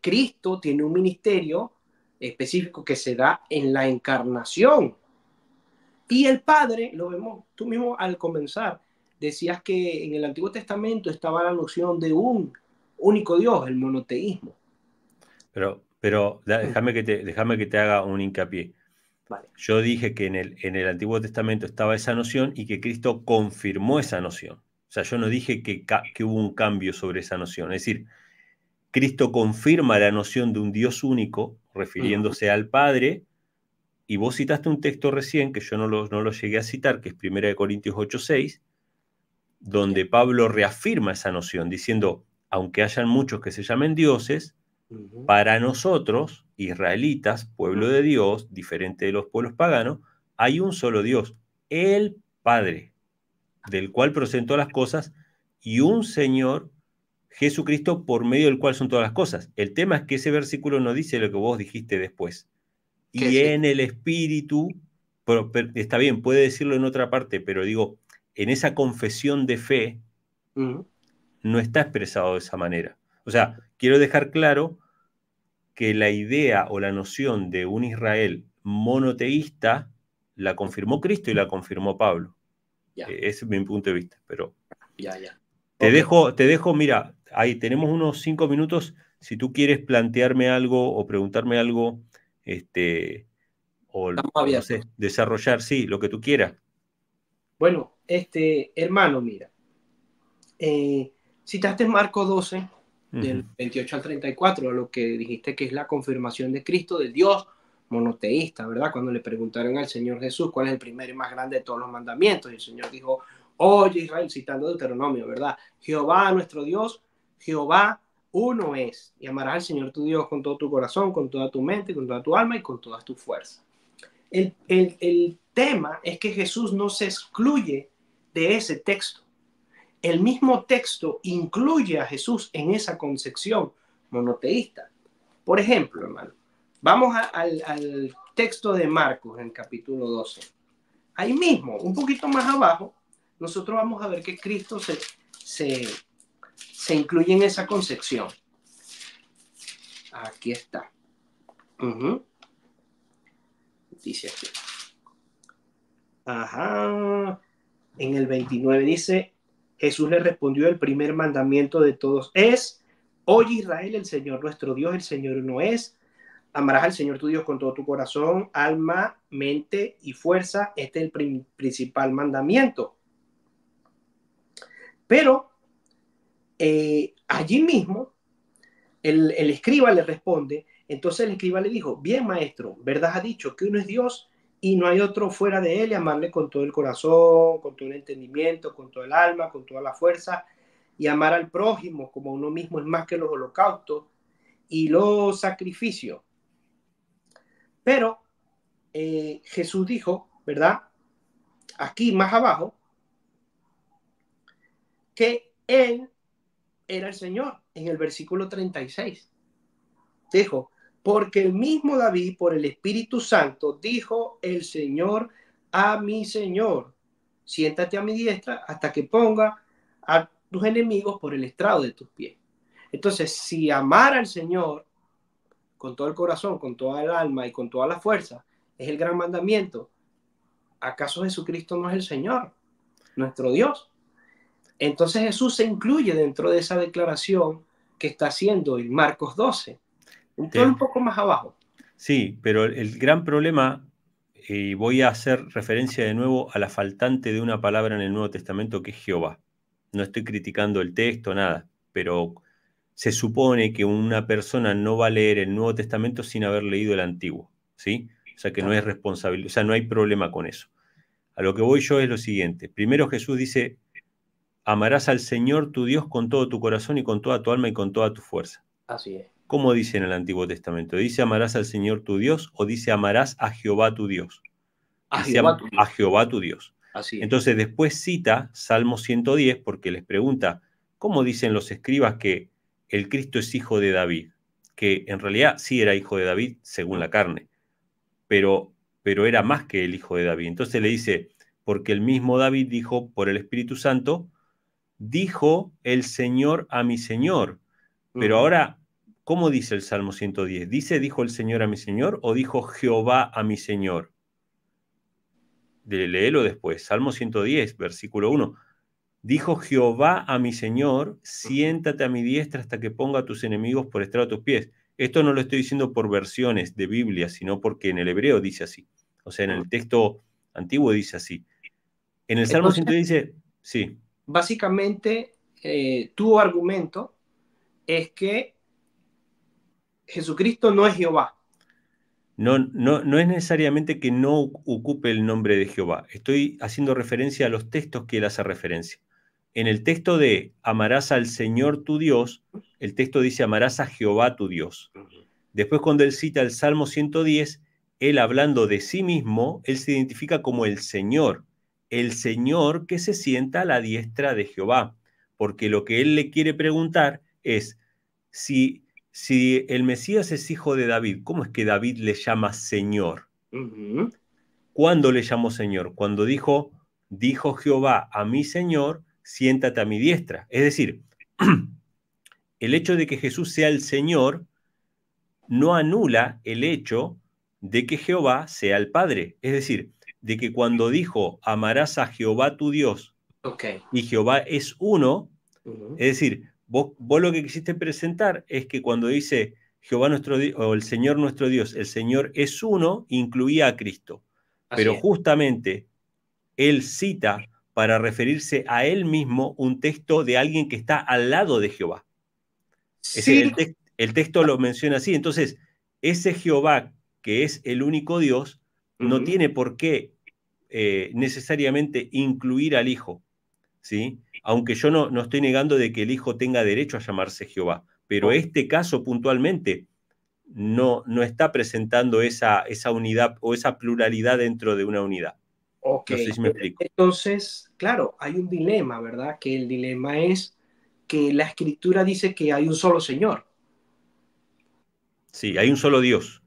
Cristo tiene un ministerio específico que se da en la encarnación. Y el Padre, lo vemos tú mismo al comenzar, decías que en el Antiguo Testamento estaba la noción de un único Dios, el monoteísmo. Pero déjame que te haga un hincapié. Vale. Yo dije que en el Antiguo Testamento estaba esa noción y que Cristo confirmó esa noción. O sea, yo no dije que hubo un cambio sobre esa noción. Es decir, Cristo confirma la noción de un Dios único, refiriéndose al Padre, y vos citaste un texto recién, que yo no lo llegué a citar, que es 1 Corintios 8:6, donde Pablo reafirma esa noción, diciendo, aunque hayan muchos que se llamen dioses, para nosotros, israelitas, pueblo de Dios, diferente de los pueblos paganos, hay un solo Dios, el Padre, del cual proceden todas las cosas, y un Señor, Jesucristo, por medio del cual son todas las cosas. El tema es que ese versículo no dice lo que vos dijiste después. Y Sí. en el Espíritu, pero está bien, puede decirlo en otra parte, pero digo, en esa confesión de fe, no está expresado de esa manera. O sea, quiero dejar claro que la idea o la noción de un Israel monoteísta la confirmó Cristo y la confirmó Pablo. Ese es mi punto de vista. Pero te dejo, mira, ahí tenemos unos 5 minutos. Si tú quieres plantearme algo o preguntarme algo, o no sé, desarrollar, sí, lo que tú quieras. Bueno, hermano, mira, citaste Marcos 12, del 28 al 34, lo que dijiste que es la confirmación de Cristo, del Dios monoteísta, ¿verdad? Cuando le preguntaron al Señor Jesús cuál es el primero y más grande de todos los mandamientos, y el Señor dijo, oye Israel, citando Deuteronomio, ¿verdad? Jehová nuestro Dios, Jehová uno es, y amarás al Señor tu Dios con todo tu corazón, con toda tu mente, con toda tu alma y con todas tus fuerzas. El tema es que Jesús no se excluye de ese texto. El mismo texto incluye a Jesús en esa concepción monoteísta. Por ejemplo, hermano, vamos al texto de Marcos en capítulo 12. Ahí mismo, un poquito más abajo, nosotros vamos a ver que Cristo se incluye en esa concepción. Aquí está. Dice aquí. Ajá. En el 29 dice, Jesús le respondió, el primer mandamiento de todos es, oye Israel, el Señor nuestro Dios, el Señor uno es, amarás al Señor tu Dios con todo tu corazón, alma, mente y fuerza. Este es el principal mandamiento. Pero allí mismo el escriba le responde, entonces el escriba le dijo, bien maestro, verdad ha dicho que uno es Dios y no hay otro fuera de él, y amarle con todo el corazón, con todo el entendimiento, con todo el alma, con toda la fuerza, y amar al prójimo como uno mismo es más que los holocaustos y los sacrificios. Pero Jesús dijo, ¿verdad? Aquí más abajo, que él era el Señor, en el versículo 36. Dijo, porque el mismo David, por el Espíritu Santo, dijo el Señor a mi Señor, siéntate a mi diestra hasta que ponga a tus enemigos por el estrado de tus pies. Entonces, si amar al Señor con todo el corazón, con toda el alma y con toda la fuerza es el gran mandamiento, ¿acaso Jesucristo no es el Señor, nuestro Dios? Entonces Jesús se incluye dentro de esa declaración que está haciendo en Marcos 12. Entonces, un poco más abajo. Sí, pero el gran problema, y voy a hacer referencia de nuevo a la faltante de una palabra en el Nuevo Testamento, que es Jehová. No estoy criticando el texto, nada, pero se supone que una persona no va a leer el Nuevo Testamento sin haber leído el Antiguo, ¿sí? O sea que no es responsable, o sea, no hay problema con eso. A lo que voy yo es lo siguiente. Primero Jesús dice, amarás al Señor tu Dios con todo tu corazón y con toda tu alma y con toda tu fuerza. Así es. ¿Cómo dice en el Antiguo Testamento? ¿Dice amarás al Señor tu Dios o dice amarás a Jehová tu Dios? A dice Jehová tu a Dios. Jehová tu Dios. Así es. Entonces después cita Salmo 110 porque les pregunta, ¿cómo dicen los escribas que el Cristo es hijo de David? Que en realidad sí era hijo de David según la carne, pero era más que el hijo de David. Entonces le dice, porque el mismo David dijo por el Espíritu Santo, dijo el Señor a mi Señor. Pero ahora, ¿cómo dice el Salmo 110? ¿Dice dijo el Señor a mi Señor o dijo Jehová a mi Señor? Léelo después, Salmo 110, versículo 1. Dijo Jehová a mi Señor, siéntate a mi diestra hasta que ponga a tus enemigos por estrado de tus pies. Esto no lo estoy diciendo por versiones de Biblia, sino porque en el hebreo dice así. O sea, en el texto antiguo dice así. En el Salmo Entonces, 110 dice, sí. básicamente, tu argumento es que Jesucristo no es Jehová. No es necesariamente que no ocupe el nombre de Jehová. Estoy haciendo referencia a los textos que él hace referencia. En el texto de amarás al Señor tu Dios, el texto dice amarás a Jehová tu Dios. Después cuando él cita el Salmo 110, él hablando de sí mismo, él se identifica como el Señor que se sienta a la diestra de Jehová. Porque lo que él le quiere preguntar es si el Mesías es hijo de David, ¿cómo es que David le llama Señor? ¿Cuándo le llamó Señor? Cuando dijo Jehová a mi Señor, siéntate a mi diestra. Es decir, el hecho de que Jesús sea el Señor no anula el hecho de que Jehová sea el Padre. Es decir, de que cuando dijo amarás a Jehová tu Dios y Jehová es uno, es decir, vos lo que quisiste presentar es que cuando dice Jehová nuestro Dios o el Señor nuestro Dios, el Señor es uno, incluía a Cristo. Pero justamente él cita para referirse a él mismo un texto de alguien que está al lado de Jehová. Sí. El texto lo menciona así. Entonces, ese Jehová, que es el único Dios, no tiene por qué necesariamente incluir al Hijo, ¿sí? Aunque yo no estoy negando de que el Hijo tenga derecho a llamarse Jehová, pero este caso puntualmente no está presentando esa unidad o esa pluralidad dentro de una unidad. Ok, No sé si me explico. entonces, claro, hay un dilema, ¿verdad? Que el dilema es que la escritura dice que hay un solo Señor. Sí, hay un solo Dios,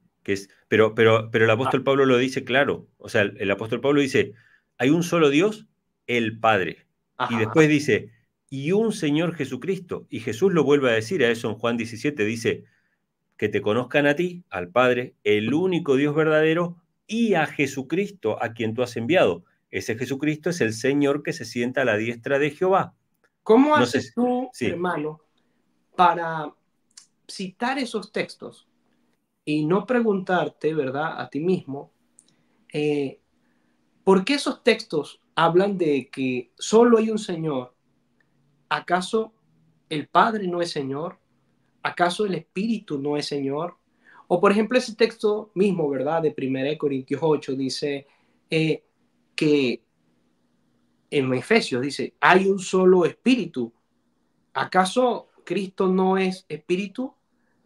pero el apóstol Pablo lo dice claro. O sea, el apóstol Pablo dice, hay un solo Dios, el Padre. Y Ajá. después dice, y un Señor Jesucristo. Y Jesús lo vuelve a decir a eso en Juan 17, dice, que te conozcan a ti, al Padre, el único Dios verdadero, y a Jesucristo, a quien tú has enviado. Ese Jesucristo es el Señor que se sienta a la diestra de Jehová. ¿Cómo No sé haces tú, sí. hermano, para citar esos textos y no preguntarte, ¿verdad?, a ti mismo, ¿por qué esos textos hablan de que solo hay un Señor? ¿Acaso el Padre no es Señor? ¿Acaso el Espíritu no es Señor? O por ejemplo ese texto mismo, ¿verdad? De 1 Corintios 8 dice que en Efesios dice, hay un solo Espíritu. ¿Acaso Cristo no es Espíritu?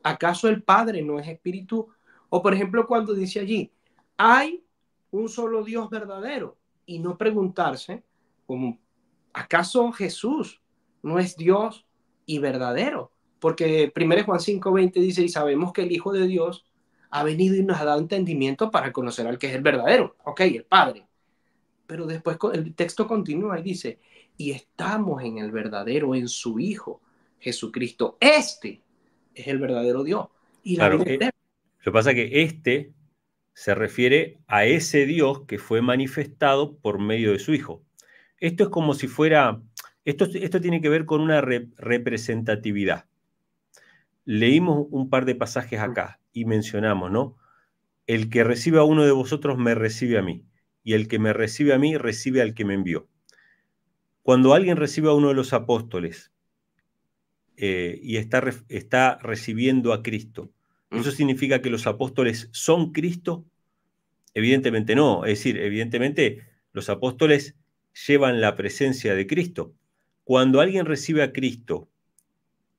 ¿Acaso el Padre no es Espíritu? O por ejemplo cuando dice allí, hay un solo Dios verdadero y no preguntarse como, ¿acaso Jesús no es Dios y verdadero? Porque 1 Juan 5:20 dice, y sabemos que el Hijo de Dios ha venido y nos ha dado entendimiento para conocer al que es el verdadero, ok, el Padre. Pero después el texto continúa y dice, y estamos en el verdadero, en su Hijo, Jesucristo. Este es el verdadero Dios y la Claro, vida eterna. lo que pasa es que se refiere a ese Dios que fue manifestado por medio de su Hijo. Esto es como si fuera, esto tiene que ver con una representatividad. Leímos un par de pasajes acá y mencionamos, ¿no? El que recibe a uno de vosotros me recibe a mí, y el que me recibe a mí recibe al que me envió. Cuando alguien recibe a uno de los apóstoles y está recibiendo a Cristo, ¿eso significa que los apóstoles son Cristo? Evidentemente no, es decir, evidentemente los apóstoles llevan la presencia de Cristo. Cuando alguien recibe a Cristo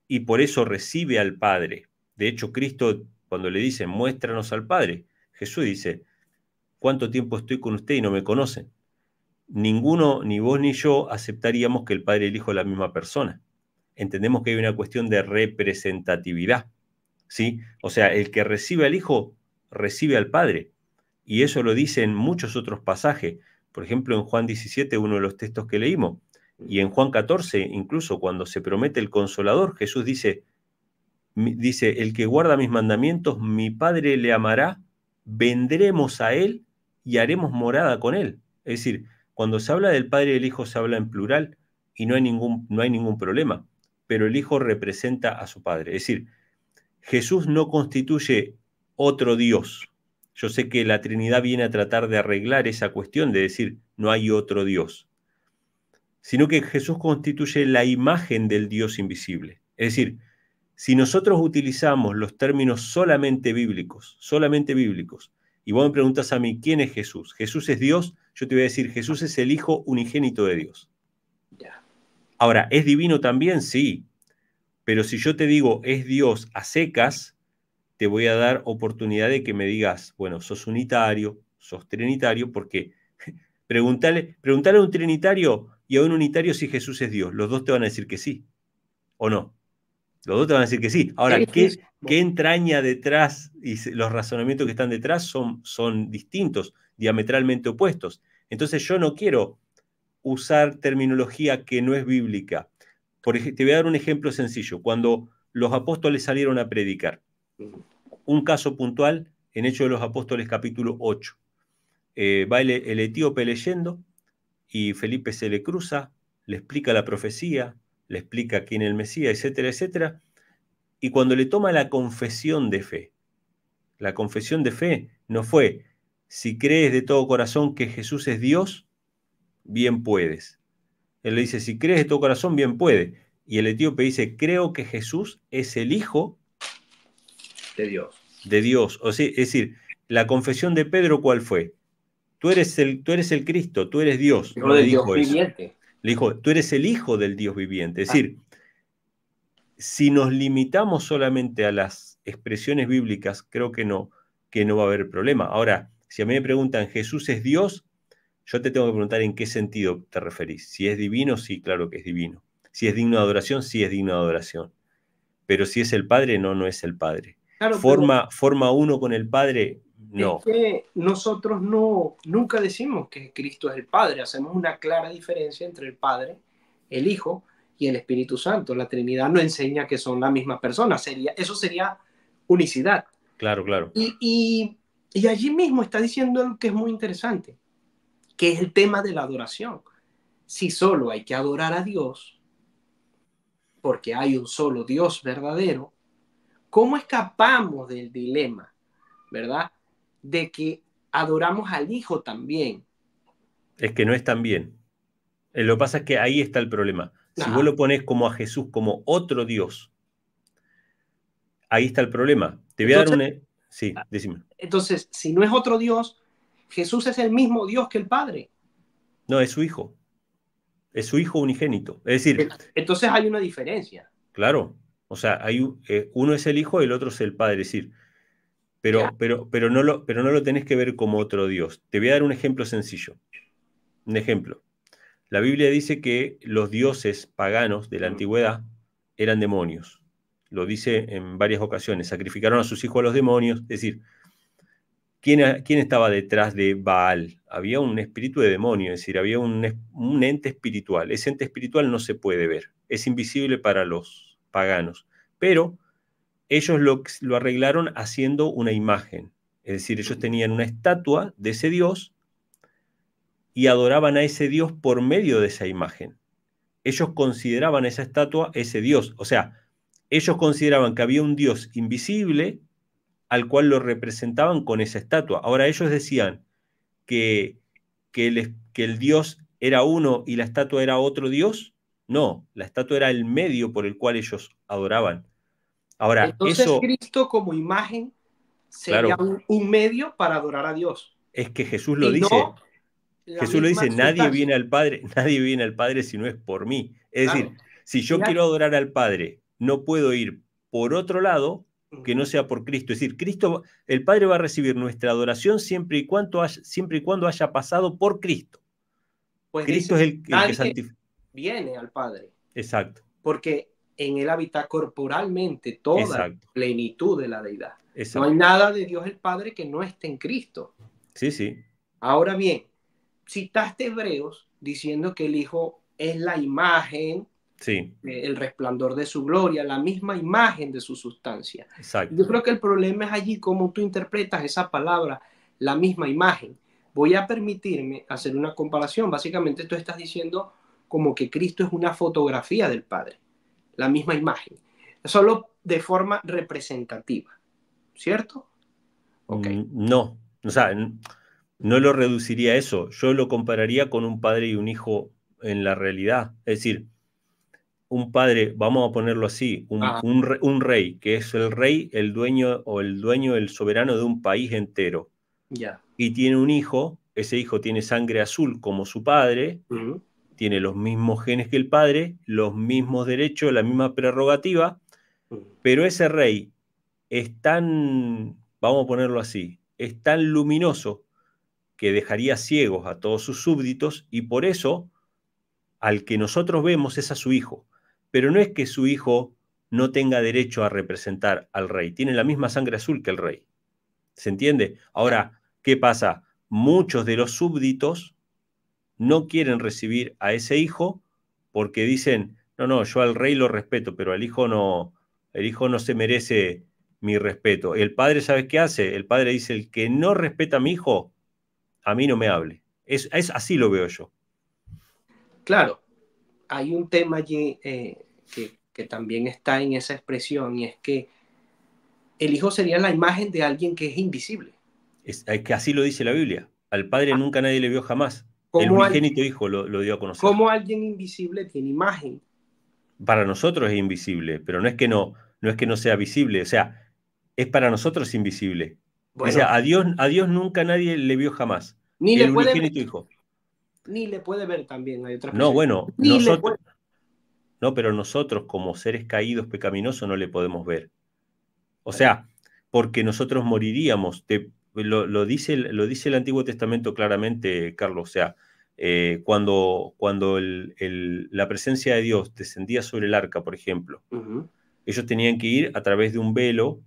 y por eso recibe al Padre, de hecho Cristo cuando le dice muéstranos al Padre, Jesús dice, ¿Cuánto tiempo estoy con usted y no me conocen? Ninguno, ni vos ni yo, aceptaríamos que el Padre y el Hijo es la misma persona. Entendemos que hay una cuestión de representatividad, ¿sí? O sea, el que recibe al Hijo, recibe al Padre. Y eso lo dice en muchos otros pasajes. Por ejemplo, en Juan 17, uno de los textos que leímos, y en Juan 14, incluso cuando se promete el Consolador, Jesús dice, el que guarda mis mandamientos, mi Padre le amará, vendremos a él y haremos morada con él. Es decir, cuando se habla del Padre y del Hijo se habla en plural y no hay ningún problema, pero el Hijo representa a su Padre. Es decir, Jesús no constituye otro Dios. Yo sé que la Trinidad viene a tratar de arreglar esa cuestión de decir no hay otro Dios, sino que Jesús constituye la imagen del Dios invisible. Es decir, si nosotros utilizamos los términos solamente bíblicos, y vos me preguntas a mí, ¿quién es Jesús? ¿Jesús es Dios? Yo te voy a decir, Jesús es el Hijo unigénito de Dios. Ahora, ¿es divino también? Sí. Pero si yo te digo, es Dios a secas, te voy a dar oportunidad de que me digas, bueno, sos unitario, sos trinitario, porque preguntale a un trinitario y a un unitario si Jesús es Dios. Los dos te van a decir que sí, ¿o no? Los dos te van a decir que sí. Ahora, ¿qué entraña detrás? Y los razonamientos que están detrás son distintos, diametralmente opuestos. Entonces yo no quiero usar terminología que no es bíblica. Te voy a dar un ejemplo sencillo. Cuando los apóstoles salieron a predicar, un caso puntual en Hechos de los Apóstoles capítulo 8. Va el etíope leyendo y Felipe se le cruza, le explica la profecía, le explica quién es el Mesías, etcétera, etcétera. Y cuando le toma la confesión de fe no fue, si crees de todo corazón que Jesús es Dios, bien puedes. Él le dice, si crees de todo corazón, bien puede. Y el etíope dice, creo que Jesús es el Hijo de Dios. De Dios. O sea, es decir, la confesión de Pedro, ¿cuál fue? Tú eres el Cristo, tú eres Dios. No le dijo Dios viviente. Le dijo, tú eres el Hijo del Dios viviente. Es decir, si nos limitamos solamente a las expresiones bíblicas, creo que no va a haber problema. Ahora, si a mí me preguntan, ¿Jesús es Dios? Yo te tengo que preguntar en qué sentido te referís. Si es divino, sí, claro que es divino. Si es digno de adoración, sí es digno de adoración. Pero si es el Padre, no es el Padre. Claro, forma uno con el Padre, no. Es que nosotros nunca decimos que Cristo es el Padre. Hacemos una clara diferencia entre el Padre, el Hijo y el Espíritu Santo. La Trinidad no enseña que son la misma persona. Eso sería unicidad. Claro, claro. Y allí mismo está diciendo algo que es muy interesante, que es el tema de la adoración. Si solo hay que adorar a Dios, porque hay un solo Dios verdadero, ¿cómo escapamos del dilema, verdad? De que adoramos al Hijo también. Es que no es tan bien. Lo que pasa es que ahí está el problema. Si vos lo pones como a Jesús, como otro Dios, ahí está el problema. Te voy a dar un... Sí, decime. Entonces, si no es otro Dios, Jesús es el mismo Dios que el Padre. No, es su Hijo. Es su Hijo unigénito. Es decir... Entonces hay una diferencia. Claro. O sea, uno es el Hijo y el otro es el Padre. Es decir, pero no lo tenés que ver como otro Dios. Te voy a dar un ejemplo sencillo. Un ejemplo. La Biblia dice que los dioses paganos de la antigüedad eran demonios. Lo dice en varias ocasiones. Sacrificaron a sus hijos a los demonios. Es decir, ¿quién estaba detrás de Baal? Había un espíritu de demonio, es decir, había un ente espiritual. Ese ente espiritual no se puede ver. Es invisible para los paganos. Pero ellos lo arreglaron haciendo una imagen. Es decir, ellos tenían una estatua de ese Dios y adoraban a ese Dios por medio de esa imagen. Ellos consideraban esa estatua ese Dios. O sea, ellos consideraban que había un Dios invisible al cual lo representaban con esa estatua. Ahora ellos decían que el Dios era uno y la estatua era otro Dios. No, la estatua era el medio por el cual ellos adoraban. Ahora, entonces Cristo como imagen sería un medio para adorar a Dios. Es que Jesús lo dice. No, Jesús lo dice, nadie viene al Padre si no es por mí. Es decir, si yo quiero adorar al Padre, no puedo ir por otro lado que no sea por Cristo. Es decir, Cristo, el Padre va a recibir nuestra adoración siempre y cuando haya pasado por Cristo. Pues Cristo dice, es el que nadie santifica. viene al Padre, Exacto, porque en él habita corporalmente toda la exacto, plenitud de la deidad. No hay exacto. nada de Dios el Padre que no esté en Cristo. Sí, sí, Ahora bien, citaste Hebreos diciendo que el Hijo es la imagen, sí, el resplandor de su gloria, la misma imagen de su sustancia. exacto. Yo creo que el problema es allí cómo tú interpretas esa palabra, la misma imagen. Voy a permitirme hacer una comparación. Básicamente tú estás diciendo como que Cristo es una fotografía del Padre, la misma imagen, solo de forma representativa, ¿cierto? Ok. No, o sea, no lo reduciría a eso. Yo lo compararía con un padre y un hijo en la realidad. Es decir, un padre, vamos a ponerlo así, Ah, un rey, que es el rey, el dueño, el soberano de un país entero, ya. y tiene un hijo, ese hijo tiene sangre azul como su padre, Uh-huh. tiene los mismos genes que el padre, los mismos derechos, la misma prerrogativa, Uh-huh. pero ese rey es tan, vamos a ponerlo así, es tan luminoso que dejaría ciegos a todos sus súbditos y por eso al que nosotros vemos es a su hijo. Pero no es que su hijo no tenga derecho a representar al rey, tiene la misma sangre azul que el rey. ¿Se entiende? Ya. Ahora, ¿qué pasa? Muchos de los súbditos no quieren recibir a ese hijo porque dicen, no, no, yo al rey lo respeto, pero al hijo no, el hijo no se merece mi respeto. El padre, ¿sabes qué hace? El padre dice, el que no respeta a mi hijo, a mí no me hable. Así lo veo yo. Claro, hay un tema allí que también está en esa expresión y es que el Hijo sería la imagen de alguien que es invisible. Es que así lo dice la Biblia. Al padre nunca nadie le vio jamás. El ¿Cómo, unigénito hijo lo dio a conocer. cómo alguien invisible tiene imagen? Para nosotros es invisible, pero no es que no sea visible, o sea, es para nosotros invisible. Dice, Bueno, a Dios nunca nadie le vio jamás. ni le El puede ver, unigénito hijo. ni le puede ver también, hay otra No, expresión. bueno, Ni le puede. no, pero nosotros como seres caídos pecaminosos no le podemos ver. O Bueno, sea, porque nosotros moriríamos. Lo dice el Antiguo Testamento claramente, Carlos. O sea, cuando la presencia de Dios descendía sobre el arca, por ejemplo, uh-huh. ellos tenían que ir a través de un velo,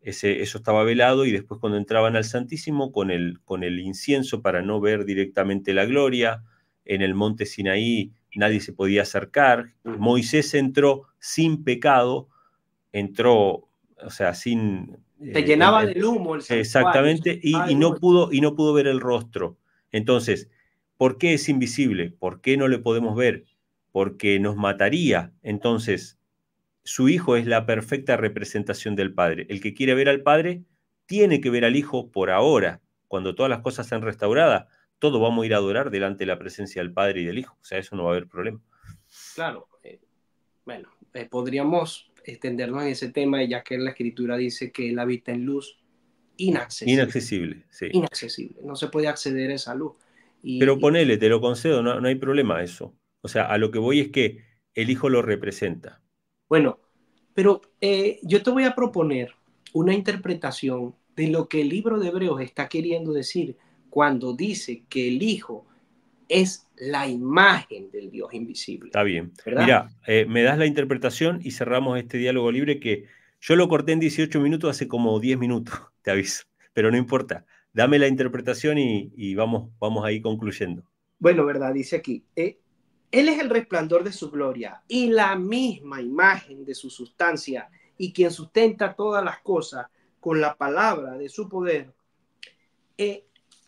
eso estaba velado, y después cuando entraban al Santísimo con el incienso para no ver directamente la gloria, en el monte Sinaí nadie se podía acercar. Uh-huh. Moisés entró sin pecado, entró, o sea, sin... Se llenaba del humo el santuario. exactamente, y no pudo ver el rostro. Entonces, ¿por qué es invisible? ¿Por qué no le podemos ver? Porque nos mataría. Entonces, su hijo es la perfecta representación del padre. El que quiere ver al padre tiene que ver al hijo por ahora. Cuando todas las cosas sean restauradas, todos vamos a ir a adorar delante de la presencia del padre y del hijo. O sea, eso no va a haber problema. Claro, bueno, podríamos extendernos en ese tema, ya que la escritura dice que él habita en luz inaccesible, Inaccesible, sí. inaccesible, no se puede acceder a esa luz. Pero Y ponele, te lo concedo, no hay problema eso. O sea, a lo que voy es que el hijo lo representa. bueno, pero yo te voy a proponer una interpretación de lo que el libro de Hebreos está queriendo decir cuando dice que el Hijo es la imagen del Dios invisible, Está bien. ¿verdad? Mirá, me das la interpretación y cerramos este diálogo libre que yo lo corté en 18 minutos hace como 10 minutos, te aviso. Pero no importa. Dame la interpretación y vamos ahí concluyendo. Bueno, ¿verdad? Dice aquí, Él es el resplandor de su gloria y la misma imagen de su sustancia y quien sustenta todas las cosas con la palabra de su poder. Eh,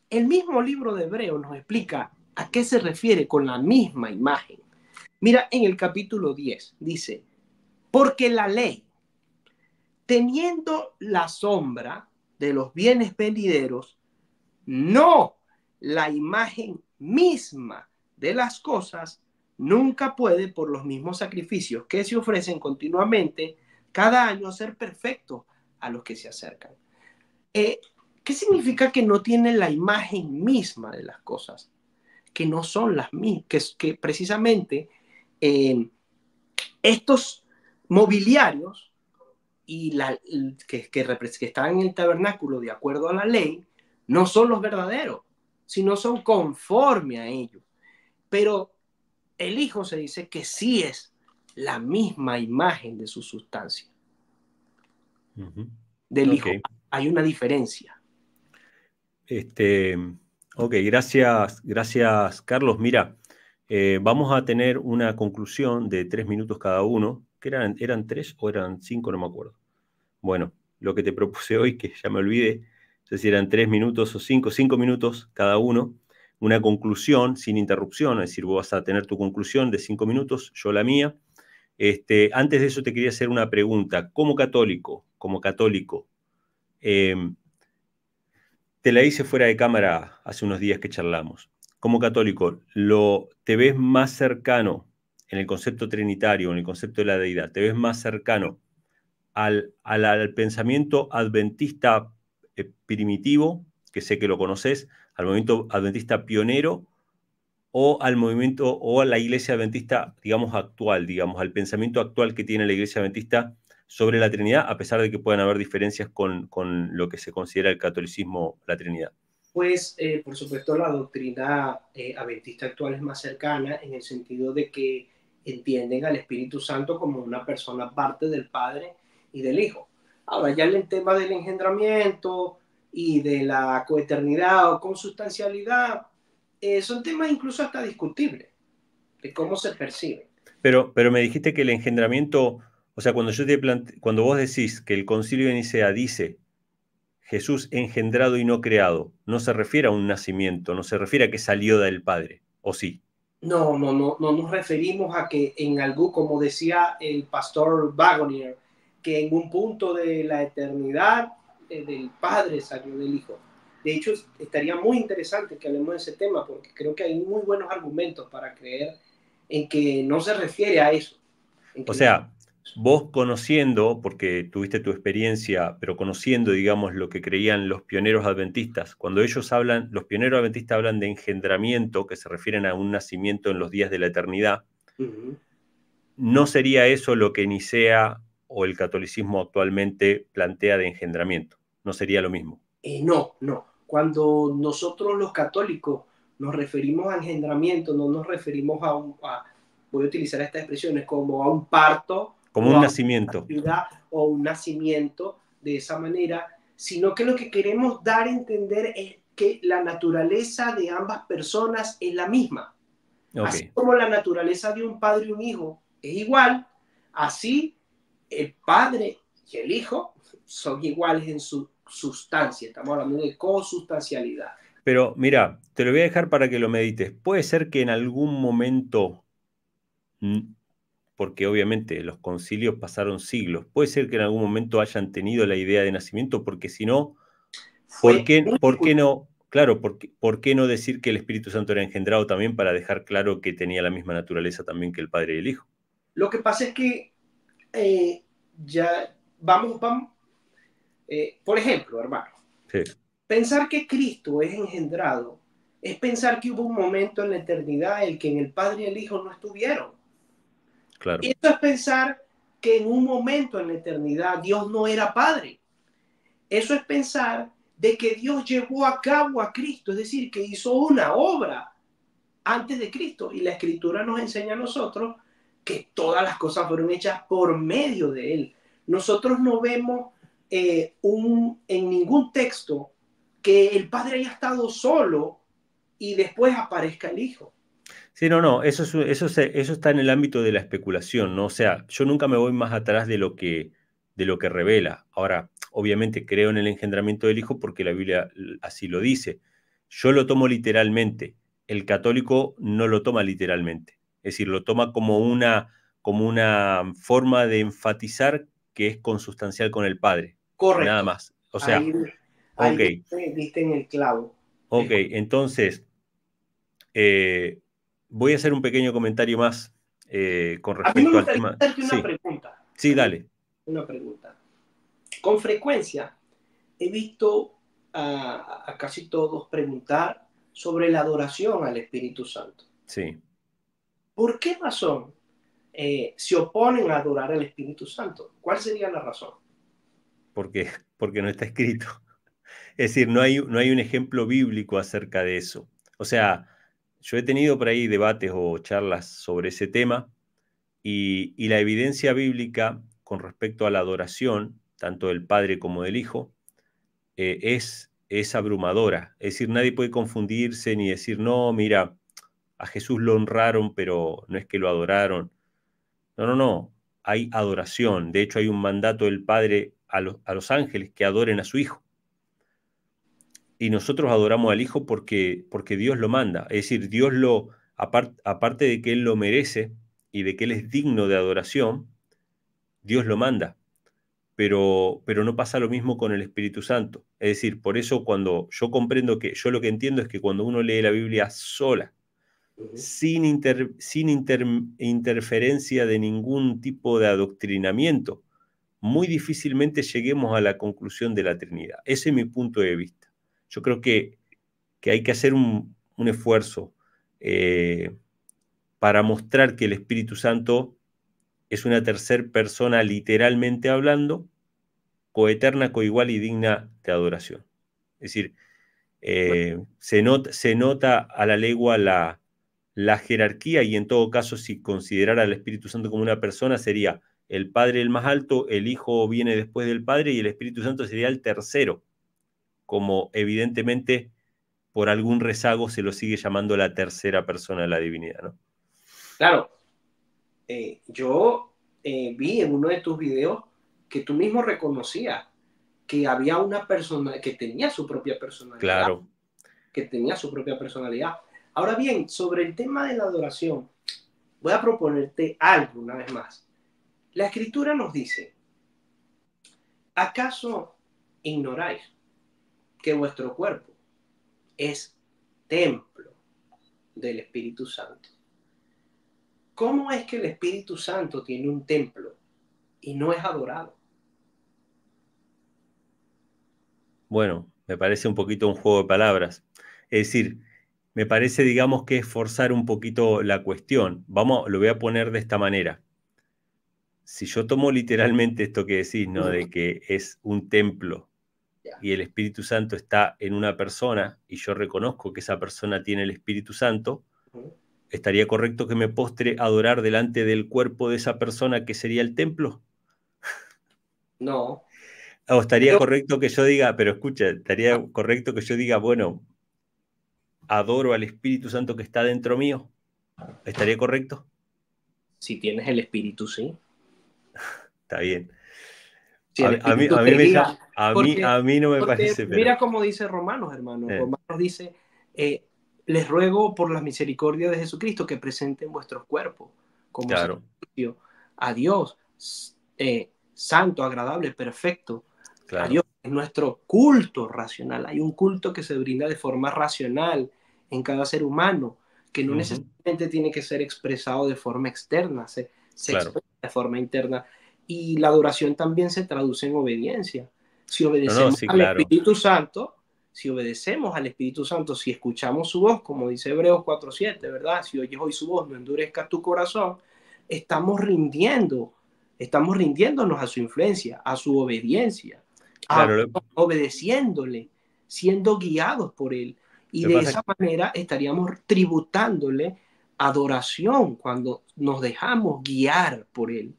el mismo libro de Hebreos nos explica a qué se refiere con la misma imagen. Mira, en el capítulo 10 dice, porque la ley, teniendo la sombra de los bienes venideros, no la imagen misma de las cosas, nunca puede, por los mismos sacrificios que se ofrecen continuamente, cada año ser perfecto a los que se acercan. Eh, ¿Qué significa que no tiene la imagen misma de las cosas? Que no son las mismas, que precisamente estos mobiliarios y que están en el tabernáculo de acuerdo a la ley, no son los verdaderos, sino son conforme a ellos. Pero el Hijo se dice que sí es la misma imagen de su sustancia. Del Hijo. Okay. Hay una diferencia. Ok, gracias, Carlos. Mira, vamos a tener una conclusión de 3 minutos cada uno. ¿Qué eran 3 o eran 5? No me acuerdo. Bueno, lo que te propuse hoy, que ya me olvidé, no sé si eran 3 minutos o 5 minutos cada uno, una conclusión sin interrupción, es decir, vos vas a tener tu conclusión de 5 minutos, yo la mía. Antes de eso te quería hacer una pregunta. Como católico, te la hice fuera de cámara hace unos días que charlamos. Como católico, ¿te ves más cercano en el concepto trinitario, en el concepto de la deidad, te ves más cercano al pensamiento adventista primitivo, que sé que lo conoces, al movimiento adventista pionero, o al movimiento o a la iglesia adventista, digamos, actual, digamos, al pensamiento actual que tiene la iglesia adventista sobre la Trinidad, a pesar de que puedan haber diferencias con lo que se considera el catolicismo, la Trinidad? Pues, por supuesto, la doctrina adventista actual es más cercana en el sentido de que entienden al Espíritu Santo como una persona parte del Padre y del Hijo. Ahora, ya en el tema del engendramiento y de la coeternidad o consustancialidad, son temas incluso hasta discutibles de cómo se percibe. Pero me dijiste que el engendramiento, o sea, cuando vos decís que el Concilio de Nicea dice Jesús engendrado y no creado, no se refiere a un nacimiento, no se refiere a que salió del Padre, ¿o sí? No nos referimos a que en algo, como decía el pastor Wagner, que en un punto de la eternidad del Padre salió del Hijo. De hecho, estaría muy interesante que hablemos de ese tema, porque creo que hay muy buenos argumentos para creer en que no se refiere a eso. O sea, vos conociendo, porque tuviste tu experiencia, pero conociendo, digamos, lo que creían los pioneros adventistas, cuando ellos hablan, los pioneros adventistas hablan de engendramiento, que se refieren a un nacimiento en los días de la eternidad, ¿no sería eso lo que Nicea o el catolicismo actualmente plantea de engendramiento? ¿No sería lo mismo? No. Cuando nosotros los católicos nos referimos a engendramiento, no nos referimos voy a utilizar estas expresiones, como a un parto Como o un a nacimiento. una ciudad o un nacimiento de esa manera, sino que lo que queremos dar a entender es que la naturaleza de ambas personas es la misma. Así Ok. como la naturaleza de un padre y un hijo es igual, así el padre y el hijo son iguales en su sustancia. Estamos hablando de consustancialidad. Pero mira, te lo voy a dejar para que lo medites. Puede ser que en algún momento, porque obviamente los concilios pasaron siglos, puede ser que en algún momento hayan tenido la idea de nacimiento, porque si no, Fue muy por qué no? Claro, ¿por qué no decir que el Espíritu Santo era engendrado también para dejar claro que tenía la misma naturaleza también que el Padre y el Hijo? Lo que pasa es que ya vamos, por ejemplo, hermano, Sí, pensar que Cristo es engendrado es pensar que hubo un momento en la eternidad en el que en el Padre y el Hijo no estuvieron. claro. Y eso es pensar que en un momento en la eternidad Dios no era Padre. Eso es pensar de que Dios llevó a cabo a Cristo, es decir, que hizo una obra antes de Cristo. Y la Escritura nos enseña a nosotros que todas las cosas fueron hechas por medio de Él. Nosotros no vemos en ningún texto que el Padre haya estado solo y después aparezca el Hijo. Sí, no, eso está en el ámbito de la especulación, ¿no? O sea, yo nunca me voy más atrás de lo que revela. Ahora, obviamente creo en el engendramiento del Hijo porque la Biblia así lo dice. Yo lo tomo literalmente. El católico no lo toma literalmente. Es decir, lo toma como una forma de enfatizar que es consustancial con el Padre. Nada Correcto. más. O sea, Ahí, ok, ahí diste en el clavo. ok, entonces eh, voy a hacer un pequeño comentario más con A mí me respecto al gustaría tema. hacerte una Sí, pregunta. sí, dale. Una pregunta. Con frecuencia he visto a casi todos preguntar sobre la adoración al Espíritu Santo. Sí. ¿Por qué razón se oponen a adorar al Espíritu Santo? ¿Cuál sería la razón? porque, porque no está escrito. Es decir, no hay un ejemplo bíblico acerca de eso. O sea, yo he tenido por ahí debates o charlas sobre ese tema y la evidencia bíblica con respecto a la adoración, tanto del Padre como del Hijo, es abrumadora. Es decir, nadie puede confundirse ni decir, no, mira, a Jesús lo honraron, pero no es que lo adoraron. No, no, no. Hay adoración. De hecho, hay un mandato del Padre a los ángeles que adoren a su Hijo. Y nosotros adoramos al Hijo porque Dios lo manda. Es decir, Dios aparte de que Él lo merece y de que Él es digno de adoración, Dios lo manda. Pero no pasa lo mismo con el Espíritu Santo. Es decir, por eso cuando yo comprendo yo lo que entiendo es que cuando uno lee la Biblia sola, sin interferencia de ningún tipo de adoctrinamiento, muy difícilmente lleguemos a la conclusión de la Trinidad. Ese es mi punto de vista. Yo creo que hay que hacer un esfuerzo para mostrar que el Espíritu Santo es una tercera persona literalmente hablando, coeterna, coigual y digna de adoración. Es decir, se nota a la legua la jerarquía y en todo caso si considerara al Espíritu Santo como una persona sería el Padre el más alto, el Hijo viene después del Padre y el Espíritu Santo sería el tercero, como evidentemente por algún rezago se lo sigue llamando la tercera persona de la divinidad, ¿no? Claro, yo vi en uno de tus videos que tú mismo reconocías que había una persona que tenía su propia personalidad. Claro. Que tenía su propia personalidad. Ahora bien, sobre el tema de la adoración, voy a proponerte algo una vez más. La Escritura nos dice, ¿acaso ignoráis que vuestro cuerpo es templo del Espíritu Santo? ¿Cómo es que el Espíritu Santo tiene un templo y no es adorado? Bueno, me parece un poquito un juego de palabras. Es decir, me parece, digamos, que es forzar un poquito la cuestión. Vamos, lo voy a poner de esta manera. Si yo tomo literalmente esto que decís, ¿no? De que es un templo y el Espíritu Santo está en una persona y yo reconozco que esa persona tiene el Espíritu Santo, ¿estaría correcto que me postre a adorar delante del cuerpo de esa persona que sería el templo? No. ¿O estaría Pero correcto que yo diga, pero escucha, estaría correcto que yo diga, bueno, adoro al Espíritu Santo que está dentro mío? ¿Estaría correcto? si tienes el Espíritu, sí. Está bien. Si el A Espíritu mí te me guía. a mí no me Porque parece, pero mira cómo dice Romanos, hermano. eh, Romanos dice, les ruego por la misericordia de Jesucristo que presenten vuestros cuerpos como claro, sacrificio a Dios, santo, agradable, perfecto. A claro. Dios es nuestro culto racional. Hay un culto que se brinda de forma racional en cada ser humano, que no Ujú, necesariamente tiene que ser expresado de forma externa, se claro. expresa de forma interna. Y la adoración también se traduce en obediencia. Si No, no, obedecemos sí, al claro. Espíritu Santo, si obedecemos al Espíritu Santo, si escuchamos su voz, como dice Hebreos 4:7, ¿verdad? Si oyes hoy su voz, no endurezcas tu corazón, estamos rindiendo, estamos rindiéndonos a su influencia, a su obediencia, Claro, obedeciéndole, siendo guiados por él. Y lo que de pasa esa manera estaríamos tributándole adoración cuando nos dejamos guiar por él.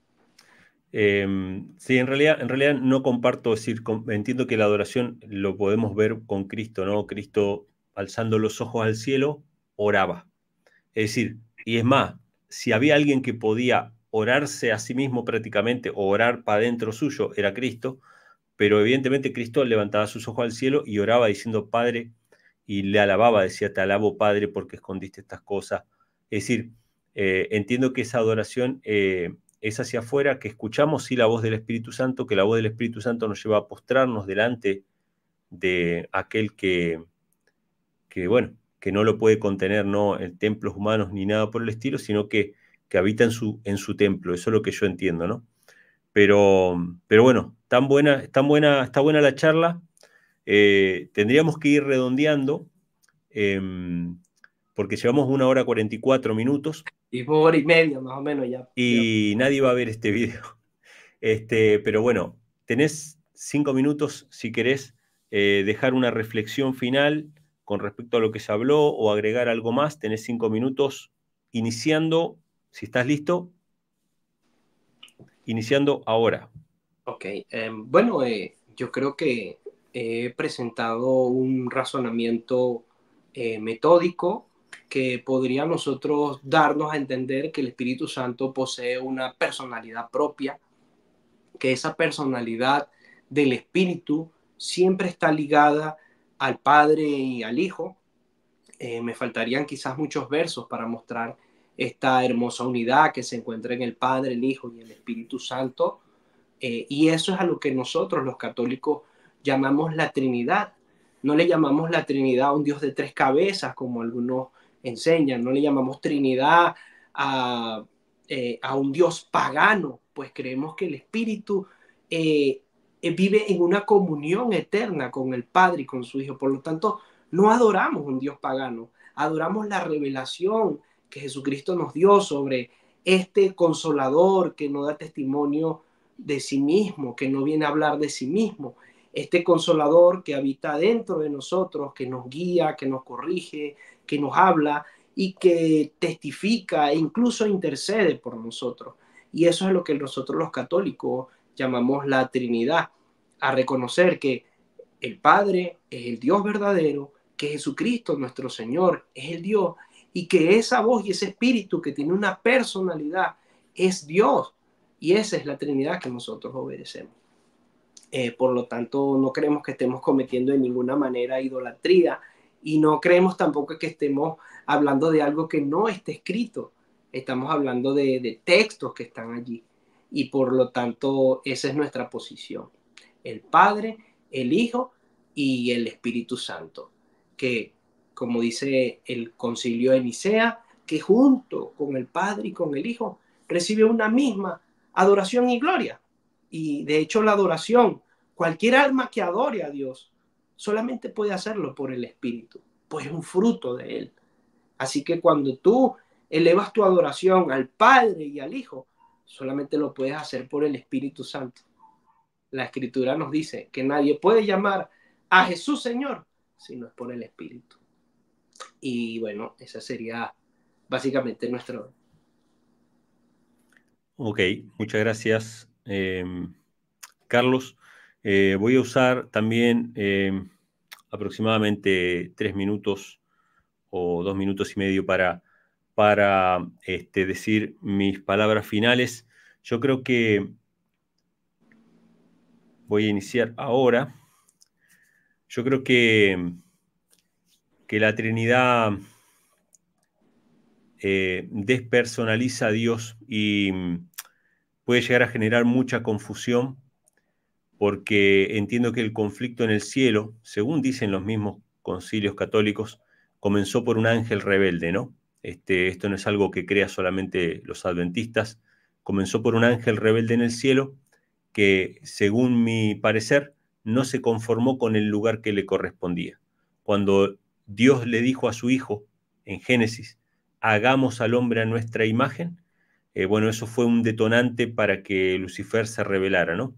sí, en realidad no comparto, decir, entiendo que la adoración lo podemos ver con Cristo, ¿no? Cristo alzando los ojos al cielo, oraba. Es decir, y es más, si había alguien que podía orarse a sí mismo prácticamente o orar para adentro suyo, era Cristo, pero evidentemente Cristo levantaba sus ojos al cielo y oraba diciendo, Padre, y le alababa, decía, te alabo, Padre, porque escondiste estas cosas. Es decir, entiendo que esa adoración es hacia afuera, que escuchamos sí la voz del Espíritu Santo, que la voz del Espíritu Santo nos lleva a postrarnos delante de aquel bueno, que no lo puede contener, no en templos humanos ni nada por el estilo, sino que habita en su templo. Eso es lo que yo entiendo, ¿no? Pero bueno, está buena la charla. Tendríamos que ir redondeando, eh, porque llevamos 1 hora 44 minutos Y por hora y media más o menos ya. y nadie va a ver este video. Pero bueno, 5 minutos, si querés, dejar una reflexión final con respecto a lo que se habló o agregar algo más. Tenés 5 minutos iniciando, si estás listo, iniciando ahora. Ok, bueno, yo creo que he presentado un razonamiento metódico que podría nosotros darnos a entender que el Espíritu Santo posee una personalidad propia, que esa personalidad del Espíritu siempre está ligada al Padre y al Hijo. Me faltarían quizás muchos versos para mostrar esta hermosa unidad que se encuentra en el Padre, el Hijo y el Espíritu Santo. Y eso es a lo que nosotros los católicos llamamos la Trinidad. No le llamamos la Trinidad a un Dios de tres cabezas, como algunos enseñan. No le llamamos Trinidad a un Dios pagano, pues creemos que el Espíritu vive en una comunión eterna con el Padre y con su Hijo. Por lo tanto, no adoramos un Dios pagano, adoramos la revelación que Jesucristo nos dio sobre este consolador que nos da testimonio de sí mismo, que no viene a hablar de sí mismo. Este consolador que habita dentro de nosotros, que nos guía, que nos corrige, que nos habla y que testifica e incluso intercede por nosotros. Y eso es lo que nosotros los católicos llamamos la Trinidad, a reconocer que el Padre es el Dios verdadero, que Jesucristo nuestro Señor es el Dios y que esa voz y ese espíritu que tiene una personalidad es Dios. Y esa es la Trinidad que nosotros obedecemos. Por lo tanto, no creemos que estemos cometiendo de ninguna manera idolatría y no creemos tampoco que estemos hablando de algo que no esté escrito. Estamos hablando de textos que están allí y por lo tanto esa es nuestra posición. El Padre, el Hijo y el Espíritu Santo, que como dice el Concilio de Nicea, que junto con el Padre y con el Hijo recibe una misma adoración y gloria. Y de hecho la adoración, cualquier alma que adore a Dios, solamente puede hacerlo por el Espíritu, pues es un fruto de Él. Así que cuando tú elevas tu adoración al Padre y al Hijo, solamente lo puedes hacer por el Espíritu Santo. La Escritura nos dice que nadie puede llamar a Jesús Señor si no es por el Espíritu. Y bueno, esa sería básicamente nuestro... Ok, muchas gracias, Carlos. Voy a usar también aproximadamente 3 minutos o 2 minutos y medio para decir mis palabras finales. Yo creo que voy a iniciar ahora. Yo creo que la Trinidad despersonaliza a Dios y puede llegar a generar mucha confusión porque entiendo que el conflicto en el cielo, según dicen los mismos concilios católicos, comenzó por un ángel rebelde, ¿no? Esto no es algo que crean solamente los adventistas, comenzó por un ángel rebelde en el cielo que, según mi parecer, no se conformó con el lugar que le correspondía. Cuando Dios le dijo a su hijo, en Génesis, hagamos al hombre a nuestra imagen, bueno, eso fue un detonante para que Lucifer se rebelara, ¿no?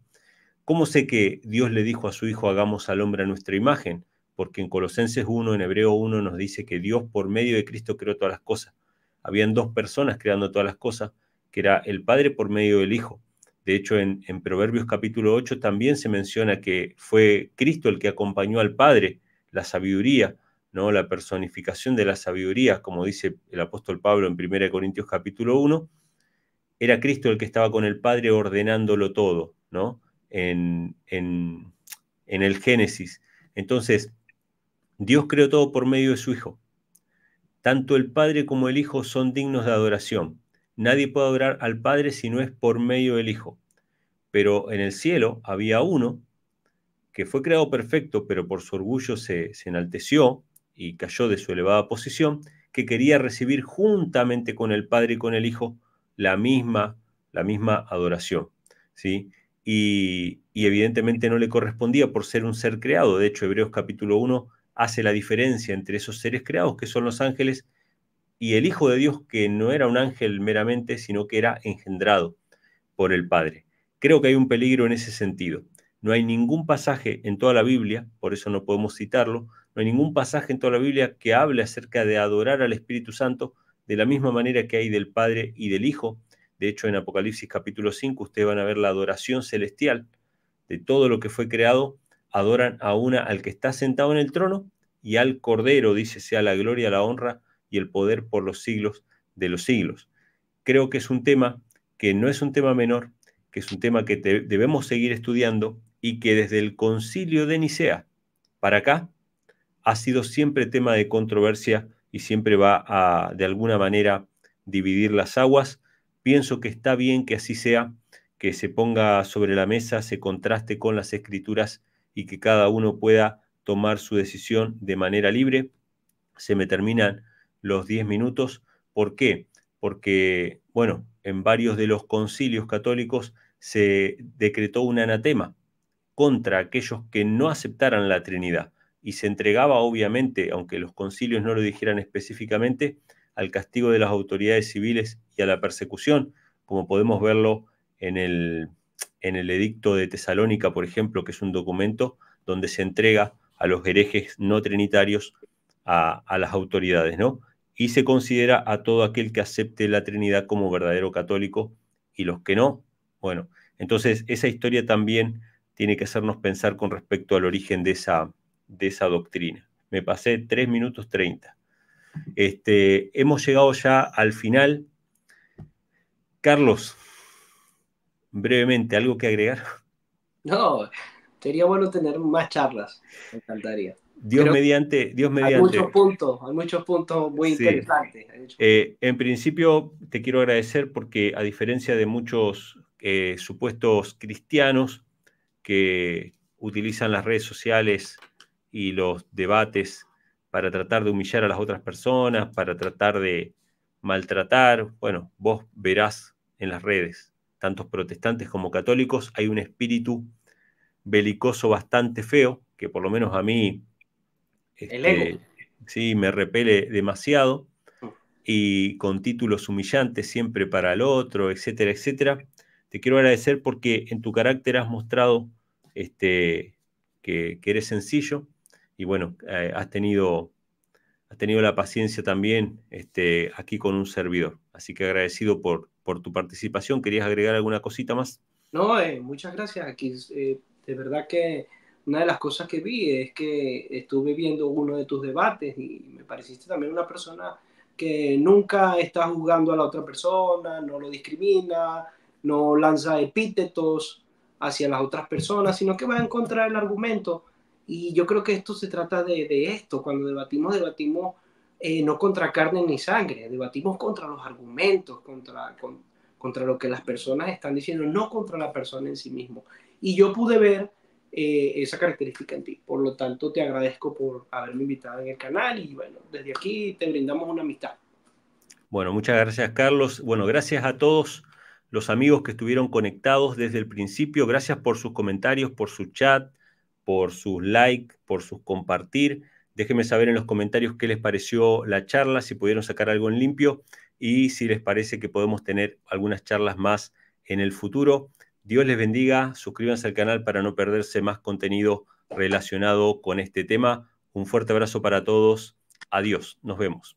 ¿Cómo sé que Dios le dijo a su Hijo, hagamos al hombre a nuestra imagen? Porque en Colosenses 1, en Hebreo 1, nos dice que Dios por medio de Cristo creó todas las cosas. Habían dos personas creando todas las cosas, que era el Padre por medio del Hijo. De hecho, en Proverbios capítulo 8 también se menciona que fue Cristo el que acompañó al Padre, la sabiduría, ¿no? La personificación de la sabiduría, como dice el apóstol Pablo en 1 Corintios capítulo 1, era Cristo el que estaba con el Padre ordenándolo todo, ¿no? En el Génesis. Entonces, Dios creó todo por medio de su Hijo. Tanto el Padre como el Hijo son dignos de adoración. Nadie puede adorar al Padre si no es por medio del Hijo. Pero en el cielo había uno que fue creado perfecto, pero por su orgullo se enalteció y cayó de su elevada posición, que quería recibir juntamente con el Padre y con el Hijo la misma adoración, ¿sí? Y evidentemente no le correspondía por ser un ser creado. De hecho, Hebreos capítulo 1 hace la diferencia entre esos seres creados, que son los ángeles, y el Hijo de Dios, que no era un ángel meramente, sino que era engendrado por el Padre. Creo que hay un peligro en ese sentido. No hay ningún pasaje en toda la Biblia, por eso no podemos citarlo, no hay ningún pasaje en toda la Biblia que hable acerca de adorar al Espíritu Santo de la misma manera que hay del Padre y del Hijo. De hecho, en Apocalipsis capítulo 5, ustedes van a ver la adoración celestial de todo lo que fue creado. Adoran al que está sentado en el trono y al Cordero, dice, sea la gloria, la honra y el poder por los siglos de los siglos. Creo que es un tema que no es un tema menor, que es un tema que debemos seguir estudiando y que desde el Concilio de Nicea para acá ha sido siempre tema de controversia y siempre va a, de alguna manera, dividir las aguas. Pienso que está bien que así sea, que se ponga sobre la mesa, se contraste con las escrituras y que cada uno pueda tomar su decisión de manera libre. Se me terminan los 10 minutos. ¿Por qué? Porque, bueno, en varios de los concilios católicos se decretó un anatema contra aquellos que no aceptaran la Trinidad y se entregaba, obviamente, aunque los concilios no lo dijeran específicamente, al castigo de las autoridades civiles y a la persecución, como podemos verlo en el Edicto de Tesalónica, por ejemplo, que es un documento donde se entrega a los herejes no trinitarios a las autoridades, ¿no? Y se considera a todo aquel que acepte la Trinidad como verdadero católico y los que no, bueno, entonces esa historia también tiene que hacernos pensar con respecto al origen de esa doctrina. Me pasé 3 minutos 30. Hemos llegado ya al final. Carlos, brevemente, ¿algo que agregar? No, sería bueno tener más charlas, me encantaría. Dios Creo que mediante, Dios mediante. hay muchos puntos muy Sí. interesantes. En principio te quiero agradecer porque a diferencia de muchos supuestos cristianos que utilizan las redes sociales y los debates para tratar de humillar a las otras personas, para tratar de maltratar, bueno, vos verás en las redes, tantos protestantes como católicos, hay un espíritu belicoso bastante feo, que por lo menos a mí El ego. sí, me repele demasiado, y con títulos humillantes siempre para el otro, etcétera, etcétera. Te quiero agradecer porque en tu carácter has mostrado que eres sencillo y bueno, has tenido la paciencia también aquí con un servidor. Así que agradecido por tu participación. ¿Querías agregar alguna cosita más? No, muchas gracias. Aquí, de verdad que una de las cosas que vi es que estuve viendo uno de tus debates y me pareciste también una persona que nunca está juzgando a la otra persona, no lo discrimina, no lanza epítetos hacia las otras personas, sino que va a encontrar el argumento. Y yo creo que esto se trata de esto. Cuando debatimos no contra carne ni sangre, debatimos contra los argumentos, contra lo que las personas están diciendo, no contra la persona en sí mismo. Y yo pude ver esa característica en ti. Por lo tanto, te agradezco por haberme invitado en el canal y bueno, desde aquí te brindamos una amistad. Bueno, muchas gracias, Carlos. Bueno, gracias a todos los amigos que estuvieron conectados desde el principio. Gracias por sus comentarios, por su chat, por sus likes, por sus compartir. Déjenme saber en los comentarios qué les pareció la charla, si pudieron sacar algo en limpio y si les parece que podemos tener algunas charlas más en el futuro. Dios les bendiga. Suscríbanse al canal para no perderse más contenido relacionado con este tema. Un fuerte abrazo para todos. Adiós. Nos vemos.